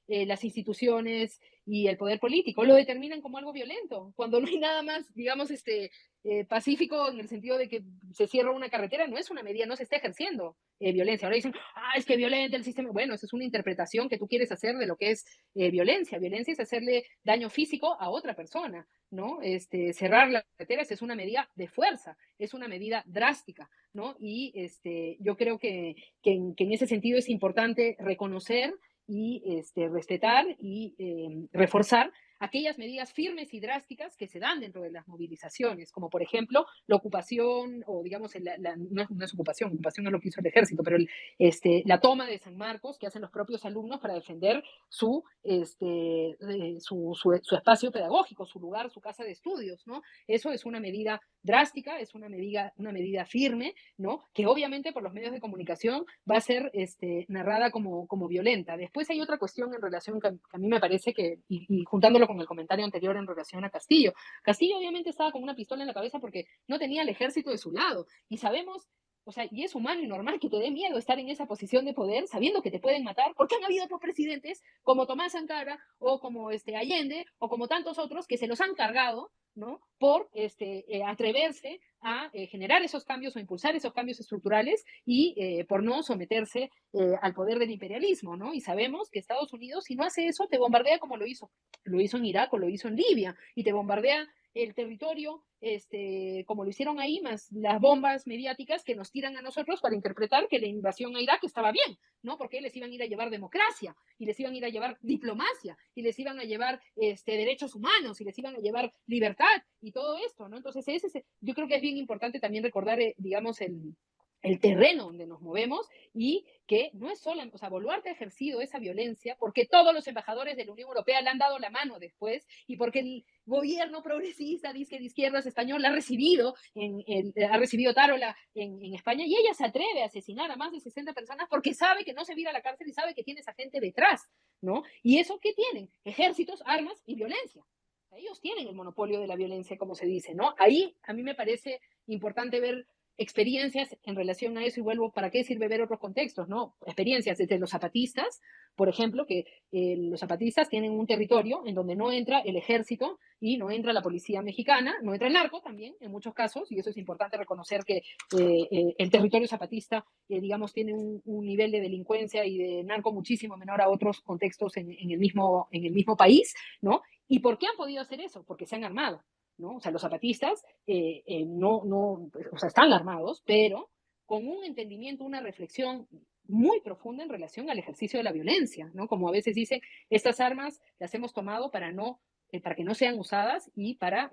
las instituciones y el poder político? Lo determinan como algo violento, cuando no hay nada más, digamos, pacífico, en el sentido de que se cierra una carretera, no es una medida, no se está ejerciendo violencia. Ahora dicen, es que violenta el sistema. Bueno, esa es una interpretación que tú quieres hacer de lo que es violencia. Violencia es hacerle daño físico a otra persona, ¿no? Cerrar las carreteras es una medida de fuerza, es una medida drástica, ¿no? Y yo creo que en ese sentido es importante reconocer y respetar y reforzar aquellas medidas firmes y drásticas que se dan dentro de las movilizaciones, como por ejemplo la ocupación, o digamos, no es ocupación es lo que hizo el ejército, pero la toma de San Marcos que hacen los propios alumnos para defender su espacio pedagógico, su lugar, su casa de estudios, ¿no? Eso es una medida drástica, es una medida firme, ¿no? Que obviamente por los medios de comunicación va a ser narrada como violenta. Después hay otra cuestión en relación que a mí me parece que, y juntándolo con el comentario anterior en relación a Castillo, Castillo obviamente estaba con una pistola en la cabeza porque no tenía el ejército de su lado, y sabemos, o sea, y es humano y normal que te dé miedo estar en esa posición de poder sabiendo que te pueden matar, porque han habido otros presidentes como Tomás Sankara o como Allende o como tantos otros que se los han cargado, ¿no? Por atreverse a generar esos cambios o impulsar esos cambios estructurales y por no someterse al poder del imperialismo, ¿no? Y sabemos que Estados Unidos, si no hace eso, te bombardea como lo hizo en Irak o lo hizo en Libia, y te bombardea el territorio, como lo hicieron ahí, más las bombas mediáticas que nos tiran a nosotros para interpretar que la invasión a Irak estaba bien, ¿no? Porque les iban a ir a llevar democracia, y les iban a ir a llevar diplomacia, y les iban a llevar derechos humanos, y les iban a llevar libertad, y todo esto, ¿no? Entonces, yo creo que es bien importante también recordar, digamos, el terreno donde nos movemos, y que no es solo, o sea, Boluarte ha ejercido esa violencia porque todos los embajadores de la Unión Europea le han dado la mano después, y porque el gobierno progresista, dice de izquierdas español, ha recibido Tarola en España, y ella se atreve a asesinar a más de 60 personas porque sabe que no se va a ir a la cárcel y sabe que tiene esa gente detrás, ¿no? ¿Y eso qué tienen? Ejércitos, armas y violencia. Ellos tienen el monopolio de la violencia, como se dice, ¿no? Ahí a mí me parece importante ver experiencias en relación a eso, y vuelvo, ¿para qué sirve ver otros contextos, no? Experiencias desde los zapatistas, por ejemplo, que los zapatistas tienen un territorio en donde no entra el ejército y no entra la policía mexicana, no entra el narco también, en muchos casos, y eso es importante reconocer que el territorio zapatista, digamos, tiene un nivel de delincuencia y de narco muchísimo menor a otros contextos en el mismo país, ¿no? ¿Y por qué han podido hacer eso? Porque se han armado, ¿no? O sea, los zapatistas o sea, están armados, pero con un entendimiento, una reflexión muy profunda en relación al ejercicio de la violencia, ¿no? Como a veces dicen, estas armas las hemos tomado para que no sean usadas y para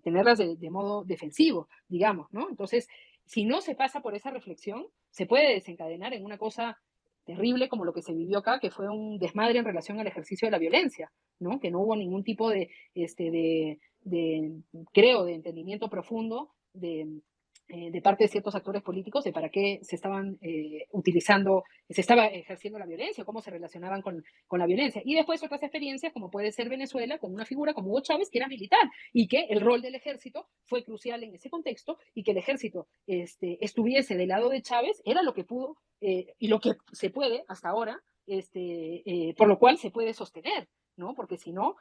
tenerlas de modo defensivo, digamos, ¿no? Entonces, si no se pasa por esa reflexión, se puede desencadenar en una cosa terrible como lo que se vivió acá, que fue un desmadre en relación al ejercicio de la violencia, ¿no? Que no hubo ningún tipo creo, de entendimiento profundo de parte de ciertos actores políticos de para qué se estaban utilizando, se estaba ejerciendo la violencia, cómo se relacionaban con la violencia. Y después otras experiencias, como puede ser Venezuela, con una figura como Hugo Chávez, que era militar, y que el rol del ejército fue crucial en ese contexto, y que el ejército estuviese del lado de Chávez, era lo que pudo, y lo que se puede hasta ahora, por lo cual se puede sostener, ¿no? Porque si no,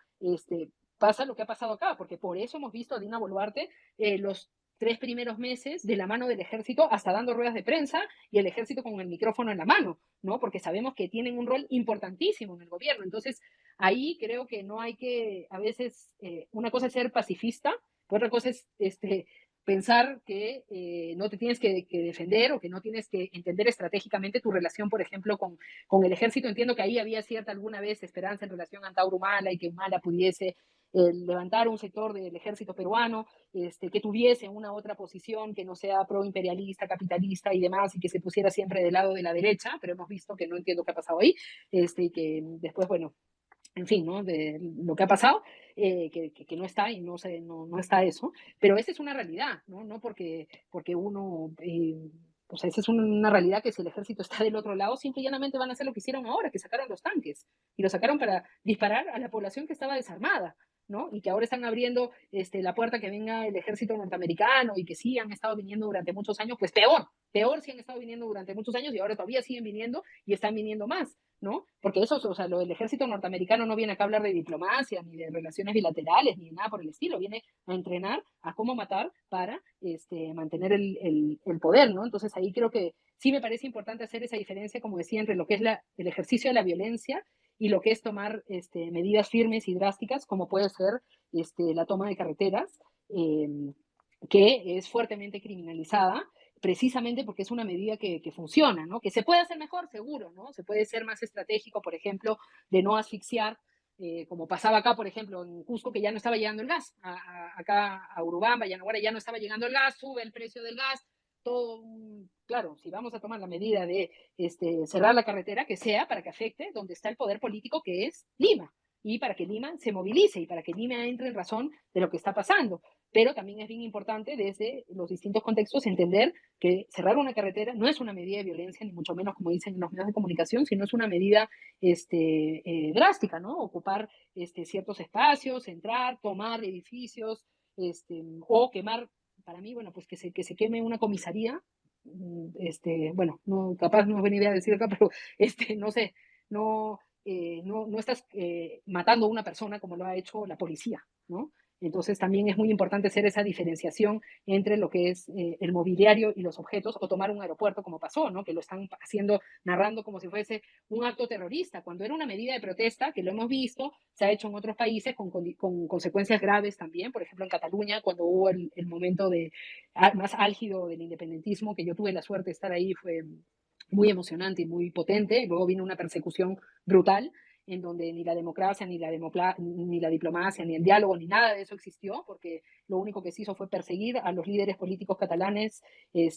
pasa lo que ha pasado acá, porque por eso hemos visto a Dina Boluarte los 3 primeros meses de la mano del ejército, hasta dando ruedas de prensa y el ejército con el micrófono en la mano, ¿no? Porque sabemos que tienen un rol importantísimo en el gobierno. Entonces, ahí creo que no hay que, a veces, una cosa es ser pacifista, otra cosa es pensar que no te tienes que defender o que no tienes que entender estratégicamente tu relación, por ejemplo, con el ejército. Entiendo que ahí había cierta alguna vez esperanza en relación a Antauro Humala y que Humala pudiese levantar un sector del ejército peruano, que tuviese una otra posición que no sea proimperialista, capitalista y demás, y que se pusiera siempre del lado de la derecha, pero hemos visto que no entiendo qué ha pasado ahí, y que después, bueno, en fin, ¿no? De lo que ha pasado, que no está y no está eso, pero esa es una realidad, ¿no? No porque uno, o sea, esa es una realidad que si el ejército está del otro lado, simple y llanamente van a hacer lo que hicieron ahora, que sacaron los tanques y los sacaron para disparar a la población que estaba desarmada, ¿no? Y que ahora están abriendo la puerta que venga el ejército norteamericano y que sí han estado viniendo durante muchos años, pues peor si han estado viniendo durante muchos años y ahora todavía siguen viniendo y están viniendo más, ¿no? Porque eso, o sea, lo del ejército norteamericano no viene acá a hablar de diplomacia, ni de relaciones bilaterales, ni de nada por el estilo, viene a entrenar a cómo matar para mantener el poder, ¿no? Entonces ahí creo que sí me parece importante hacer esa diferencia, como decía, entre lo que es el ejercicio de la violencia y lo que es tomar medidas firmes y drásticas, como puede ser la toma de carreteras, que es fuertemente criminalizada, precisamente porque es una medida que funciona, ¿no? Que se puede hacer mejor, seguro, ¿no? Se puede ser más estratégico, por ejemplo, de no asfixiar, como pasaba acá, por ejemplo, en Cusco, que ya no estaba llegando el gas, acá a Urubamba, Yanaguara, ya no estaba llegando el gas, sube el precio del gas, todo, claro, si vamos a tomar la medida de cerrar la carretera, que sea para que afecte donde está el poder político, que es Lima, y para que Lima se movilice y para que Lima entre en razón de lo que está pasando. Pero también es bien importante desde los distintos contextos entender que cerrar una carretera no es una medida de violencia, ni mucho menos como dicen los medios de comunicación, sino es una medida drástica, ¿no? Ocupar ciertos espacios, entrar, tomar edificios, o quemar. Para mí, bueno, pues que se queme una comisaría, bueno, no, capaz no es buena idea decir acá, pero no sé, no, no estás matando a una persona como lo ha hecho la policía, ¿no? Entonces también es muy importante hacer esa diferenciación entre lo que es el mobiliario y los objetos, o tomar un aeropuerto como pasó, ¿no? Que lo están haciendo, narrando como si fuese un acto terrorista, cuando era una medida de protesta, que lo hemos visto, se ha hecho en otros países con consecuencias graves también, por ejemplo en Cataluña, cuando hubo el momento más álgido del independentismo, que yo tuve la suerte de estar ahí, fue muy emocionante y muy potente. Luego vino una persecución brutal en donde ni la democracia, ni la diplomacia, ni el diálogo, ni nada de eso existió, porque lo único que se hizo fue perseguir a los líderes políticos catalanes y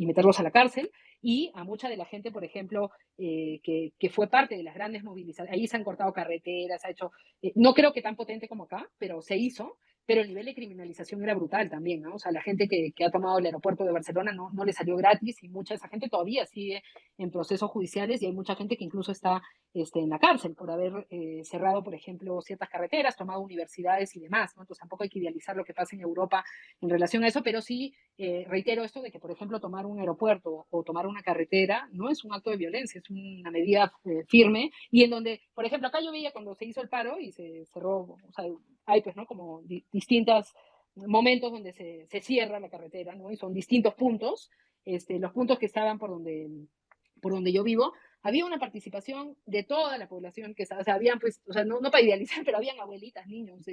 meterlos a la cárcel, y a mucha de la gente, por ejemplo, que fue parte de las grandes movilizaciones. Ahí se han cortado carreteras, se ha hecho, no creo que tan potente como acá, pero se hizo. Pero el nivel de criminalización era brutal también, ¿no? O sea, la gente que ha tomado el aeropuerto de Barcelona no le salió gratis, y mucha de esa gente todavía sigue en procesos judiciales, y hay mucha gente que incluso está en la cárcel por haber cerrado, por ejemplo, ciertas carreteras, tomado universidades y demás, ¿no? Entonces tampoco hay que idealizar lo que pasa en Europa en relación a eso, pero sí reitero esto de que, por ejemplo, tomar un aeropuerto o tomar una carretera no es un acto de violencia, es una medida firme, y en donde, por ejemplo, acá yo veía cuando se hizo el paro y se cerró, o sea, hay pues, ¿no? Como distintos momentos donde se cierra la carretera, ¿no? Y son distintos puntos, los puntos que estaban por donde yo vivo, había una participación de toda la población que estaba, o sea, habían pues, o sea, no para idealizar, pero habían abuelitas, niños,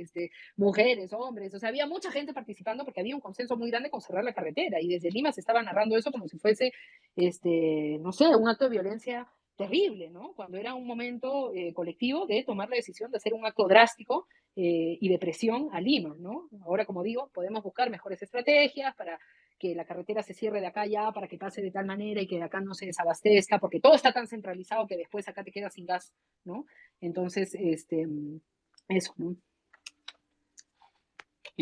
mujeres, hombres, o sea, había mucha gente participando porque había un consenso muy grande con cerrar la carretera, y desde Lima se estaba narrando eso como si fuese, no sé, un acto de violencia terrible, ¿no? Cuando era un momento colectivo de tomar la decisión de hacer un acto drástico y de presión a Lima, ¿no? Ahora, como digo, podemos buscar mejores estrategias para que la carretera se cierre de acá ya, para que pase de tal manera y que de acá no se desabastezca, porque todo está tan centralizado que después acá te quedas sin gas, ¿no? Entonces, eso, ¿no?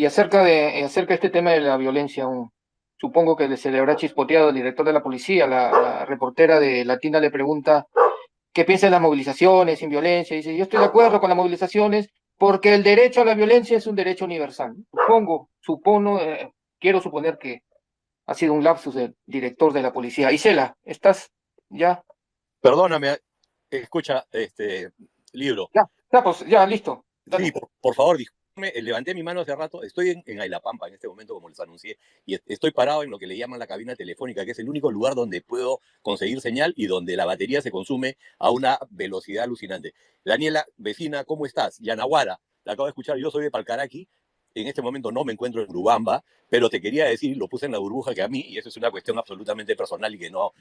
Y acerca de este tema de la violencia, supongo que se le habrá chispoteado al director de la policía. La reportera de Latina le pregunta qué piensa de las movilizaciones sin violencia. Dice, yo estoy de acuerdo con las movilizaciones porque el derecho a la violencia es un derecho universal. Quiero suponer que ha sido un lapsus del director de la policía. Isela, ¿estás ya? Perdóname, escucha, libro. Ya, pues, ya, listo. Dale. Sí, por favor, discúlpeme, levanté mi mano hace rato, estoy en Aylapampa en este momento, como les anuncié, y estoy parado en lo que le llaman la cabina telefónica, que es el único lugar donde puedo conseguir señal y donde la batería se consume a una velocidad alucinante. Daniela, vecina, ¿cómo estás? Yanaguara, la acabo de escuchar, yo soy de Palcaraqui, en este momento no me encuentro en Urubamba, pero te quería decir, lo puse en la burbuja, que a mí, y eso es una cuestión absolutamente personal y que no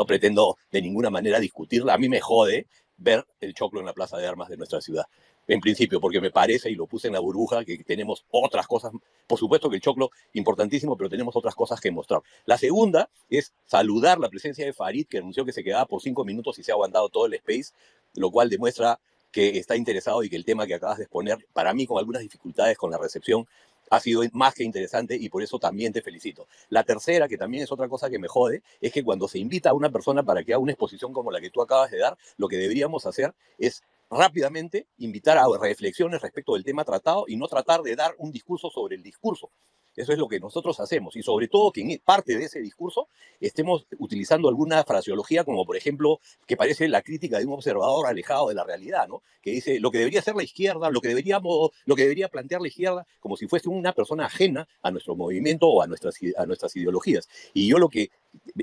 pretendo de ninguna manera discutirla, a mí me jode ver el choclo en la plaza de armas de nuestra ciudad. En principio, porque me parece, y lo puse en la burbuja, que tenemos otras cosas, por supuesto que el choclo, importantísimo, pero tenemos otras cosas que mostrar. La segunda es saludar la presencia de Farid, que anunció que se quedaba por 5 minutos y se ha aguantado todo el space, lo cual demuestra que está interesado y que el tema que acabas de exponer, para mí con algunas dificultades con la recepción, ha sido más que interesante y por eso también te felicito. La tercera, que también es otra cosa que me jode, es que cuando se invita a una persona para que haga una exposición como la que tú acabas de dar, lo que deberíamos hacer es rápidamente invitar a reflexiones respecto del tema tratado y no tratar de dar un discurso sobre el discurso. Eso es lo que nosotros hacemos y sobre todo que en parte de ese discurso estemos utilizando alguna fraseología como por ejemplo que parece la crítica de un observador alejado de la realidad, ¿no? Que dice lo que debería hacer la izquierda, lo que debería plantear la izquierda como si fuese una persona ajena a nuestro movimiento o a nuestras ideologías. Y yo lo que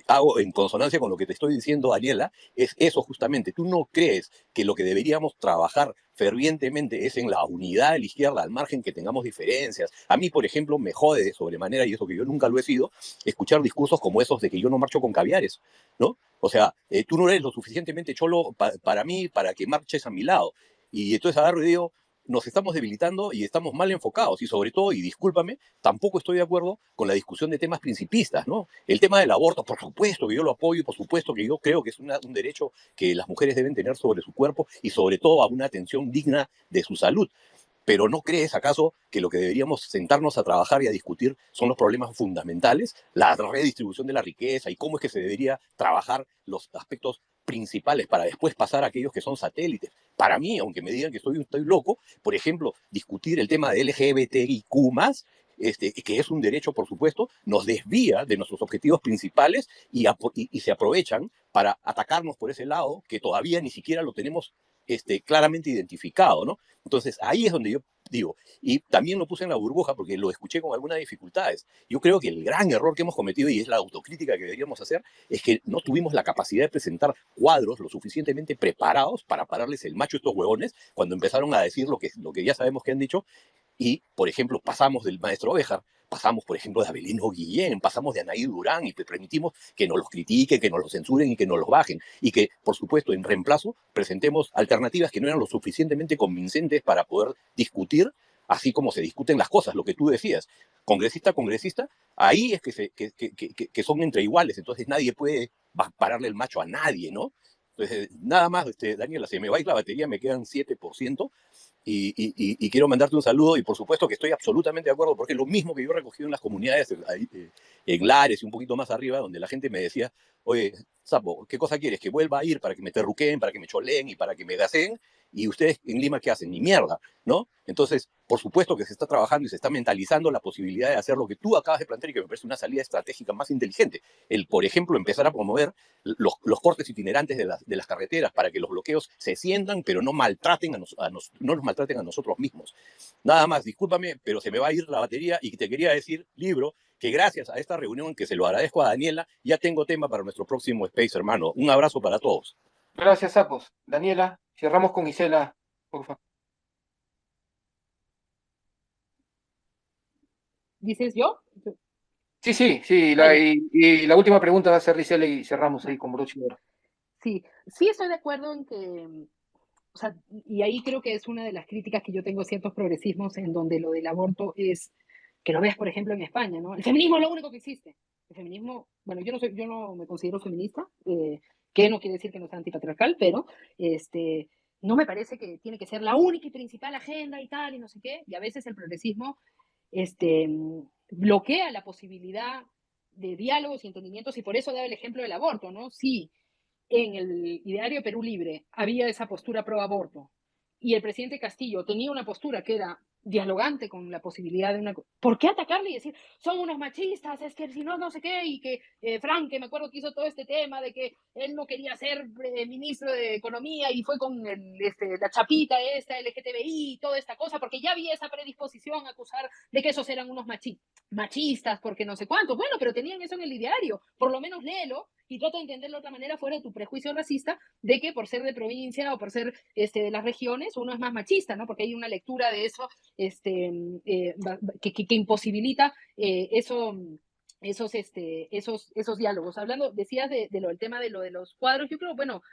hago en consonancia con lo que te estoy diciendo, Daniela, es eso justamente. ¿Tú no crees que lo que deberíamos trabajar fervientemente es en la unidad de la izquierda, al margen que tengamos diferencias? A mí, por ejemplo, me jode de sobremanera, y eso que yo nunca lo he sido, escuchar discursos como esos de que yo no marcho con caviares, ¿no? O sea, tú no eres lo suficientemente cholo para mí, para que marches a mi lado. Y entonces agarro y digo, nos estamos debilitando y estamos mal enfocados. Y sobre todo, y discúlpame, tampoco estoy de acuerdo con la discusión de temas principistas, ¿no? El tema del aborto, por supuesto que yo lo apoyo, por supuesto que yo creo que es un derecho que las mujeres deben tener sobre su cuerpo y sobre todo a una atención digna de su salud. Pero ¿no crees acaso que lo que deberíamos sentarnos a trabajar y a discutir son los problemas fundamentales, la redistribución de la riqueza y cómo es que se debería trabajar los aspectos principales para después pasar a aquellos que son satélites? Para mí, aunque me digan que estoy loco, por ejemplo, discutir el tema de LGBTIQ+, que es un derecho, por supuesto, nos desvía de nuestros objetivos principales y se aprovechan para atacarnos por ese lado que todavía ni siquiera lo tenemos claramente identificado, ¿no? Entonces, ahí es donde yo digo, y también lo puse en la burbuja porque lo escuché con algunas dificultades. Yo creo que el gran error que hemos cometido, y es la autocrítica que deberíamos hacer, es que no tuvimos la capacidad de presentar cuadros lo suficientemente preparados para pararles el macho a estos huevones cuando empezaron a decir lo que ya sabemos que han dicho. Y, por ejemplo, pasamos del maestro Béjar, pasamos, por ejemplo, de Abelino Guillén, pasamos de Anaí Durán y permitimos que nos los critiquen, que nos los censuren y que nos los bajen. Y que, por supuesto, en reemplazo presentemos alternativas que no eran lo suficientemente convincentes para poder discutir así como se discuten las cosas, lo que tú decías. Congresista a congresista, ahí es que son entre iguales, entonces nadie puede pararle el macho a nadie, ¿no? Entonces, nada más, Daniela, se me va a ir la batería, me quedan 7%. Y quiero mandarte un saludo y por supuesto que estoy absolutamente de acuerdo porque es lo mismo que yo he recogido en las comunidades, en Lares y un poquito más arriba, donde la gente me decía, oye, Sapo, ¿qué cosa quieres? ¿Que vuelva a ir para que me terruqueen, para que me choleen y para que me gaseen? Y ustedes en Lima, ¿qué hacen? Ni mierda, ¿no? Entonces, por supuesto que se está trabajando y se está mentalizando la posibilidad de hacer lo que tú acabas de plantear y que me parece una salida estratégica más inteligente. Por ejemplo, empezar a promover los cortes itinerantes de las carreteras para que los bloqueos se sientan, pero no maltraten no nos maltraten a nosotros mismos. Nada más, discúlpame, pero se me va a ir la batería y te quería decir, libro, que gracias a esta reunión, que se lo agradezco a Daniela, ya tengo tema para nuestro próximo Space, hermano. Un abrazo para todos. Gracias, Sapos. Daniela, cerramos con Isela, por favor. ¿Dices yo? Sí, y la última pregunta va a ser Isela y cerramos ahí con broche de oro. Sí, sí estoy de acuerdo en que, o sea, y ahí creo que es una de las críticas que yo tengo a ciertos progresismos en donde lo del aborto es, que lo veas, por ejemplo, en España, ¿no? El feminismo es lo único que existe. El feminismo, bueno, yo no me considero feminista, que no quiere decir que no sea antipatriarcal, pero no me parece que tiene que ser la única y principal agenda y tal, y no sé qué, y a veces el progresismo bloquea la posibilidad de diálogos y entendimientos, y por eso daba el ejemplo del aborto, ¿no? Sí, en el ideario Perú Libre había esa postura pro aborto y el presidente Castillo tenía una postura que era dialogante con la posibilidad de una... ¿Por qué atacarle y decir, son unos machistas, es que si no, no sé qué? Y que Frank, que me acuerdo que hizo todo este tema de que él no quería ser ministro de Economía y fue con la chapita esta, LGTBI y toda esta cosa, porque ya había esa predisposición a acusar de que esos eran unos machistas, porque no sé cuánto. Bueno, pero tenían eso en el ideario, por lo menos léelo y trata de entenderlo de otra manera fuera de tu prejuicio racista de que por ser de provincia o por ser de las regiones uno es más machista, ¿no? Porque hay una lectura de eso que imposibilita esos diálogos. Hablando, decías del tema de lo de los cuadros, yo creo, bueno,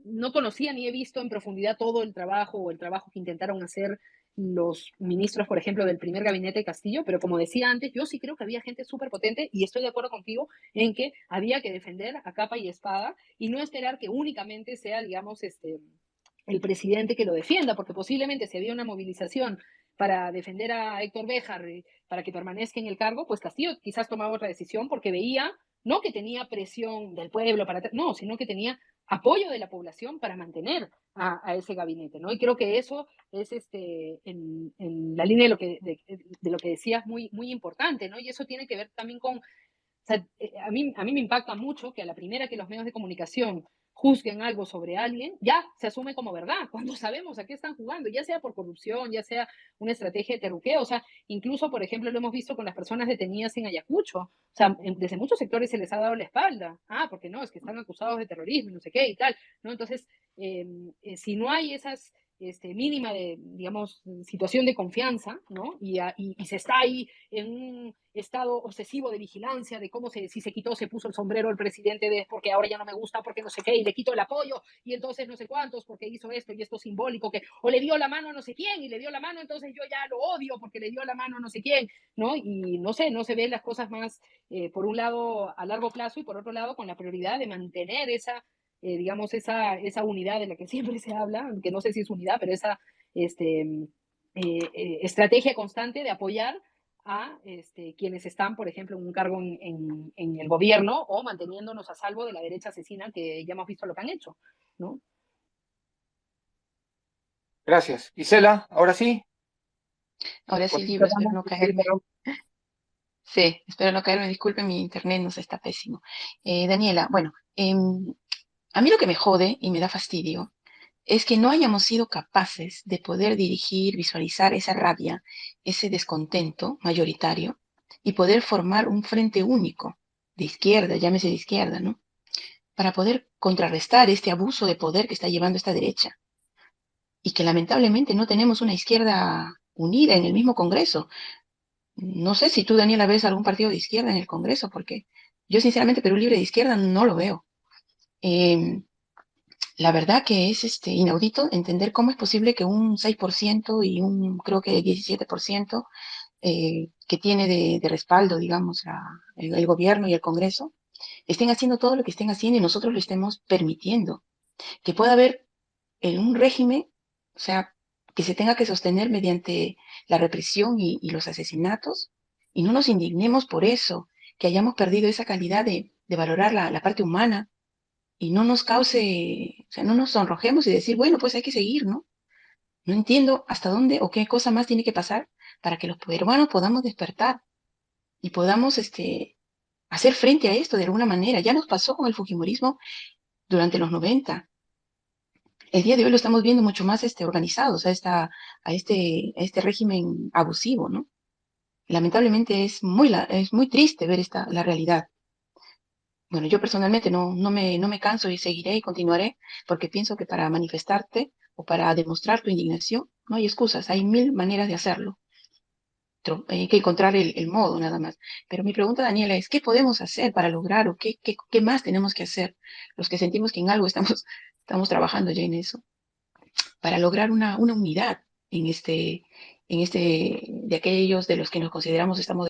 no conocía ni he visto en profundidad todo el trabajo o el trabajo que intentaron hacer los ministros, por ejemplo, del primer gabinete de Castillo, pero como decía antes, yo sí creo que había gente súper potente y estoy de acuerdo contigo en que había que defender a capa y espada y no esperar que únicamente sea, digamos, el presidente que lo defienda, porque posiblemente si había una movilización para defender a Héctor Béjar, para que permanezca en el cargo, pues Castillo quizás tomaba otra decisión porque veía no que tenía presión del pueblo, no, sino que tenía apoyo de la población para mantener a ese gabinete, ¿no? Y creo que eso es en la línea de lo que decías muy, muy importante, ¿no? Y eso tiene que ver también con, o sea, a mí me impacta mucho que a la primera que los medios de comunicación juzguen algo sobre alguien, ya se asume como verdad, cuando sabemos a qué están jugando, ya sea por corrupción, ya sea una estrategia de terruqueo, o sea, incluso, por ejemplo, lo hemos visto con las personas detenidas en Ayacucho, o sea, desde muchos sectores se les ha dado la espalda, porque no, es que están acusados de terrorismo, no sé qué y tal, ¿no? Entonces, si no hay esas mínima de, digamos, situación de confianza, ¿no? Y se está ahí en un estado obsesivo de vigilancia de cómo si se quitó, se puso el sombrero el presidente porque ahora ya no me gusta, porque no sé qué, y le quito el apoyo, y entonces no sé cuántos, porque hizo esto y esto simbólico, o le dio la mano a no sé quién, y le dio la mano, entonces yo ya lo odio porque le dio la mano a no sé quién, ¿no? Y no sé, no se ven las cosas más, por un lado, a largo plazo, y por otro lado, con la prioridad de mantener digamos, esa unidad de la que siempre se habla, que no sé si es unidad, pero esa estrategia constante de apoyar a quienes están, por ejemplo, en un cargo en el gobierno o manteniéndonos a salvo de la derecha asesina que ya hemos visto lo que han hecho, ¿no? Gracias. Gisela, ahora sí. Ahora sí, libro, espero no caerme. Sí, espero no caerme, disculpen, mi internet nos está pésimo. Daniela, bueno, a mí lo que me jode y me da fastidio es que no hayamos sido capaces de poder dirigir, visualizar esa rabia, ese descontento mayoritario y poder formar un frente único de izquierda, llámese de izquierda, ¿no? Para poder contrarrestar este abuso de poder que está llevando esta derecha. Y que lamentablemente no tenemos una izquierda unida en el mismo Congreso. No sé si tú, Daniela, ves algún partido de izquierda en el Congreso, porque yo sinceramente Perú Libre de Izquierda no lo veo. La verdad que es inaudito entender cómo es posible que un 6% y creo que 17% que tiene de respaldo, digamos, el gobierno y el Congreso, estén haciendo todo lo que estén haciendo y nosotros lo estemos permitiendo. Que pueda haber un régimen, o sea, que se tenga que sostener mediante la represión y los asesinatos, y no nos indignemos por eso, que hayamos perdido esa calidad de valorar la parte humana, y no nos cause, o sea, no nos sonrojemos y decir, bueno, pues hay que seguir, ¿no? No entiendo hasta dónde o qué cosa más tiene que pasar para que los peruanos podamos despertar y podamos hacer frente a esto de alguna manera. Ya nos pasó con el fujimorismo durante los 90. El día de hoy lo estamos viendo mucho más organizados a este régimen abusivo, ¿no? Lamentablemente es muy triste ver la realidad. Bueno, yo personalmente no me canso y seguiré y continuaré porque pienso que para manifestarte o para demostrar tu indignación no hay excusas, hay 1000 maneras de hacerlo. Hay que encontrar el modo nada más. Pero mi pregunta, Daniela, es ¿qué podemos hacer para lograr o qué más tenemos que hacer los que sentimos que en algo estamos trabajando ya en eso para lograr una unidad de aquellos de los que nos consideramos estamos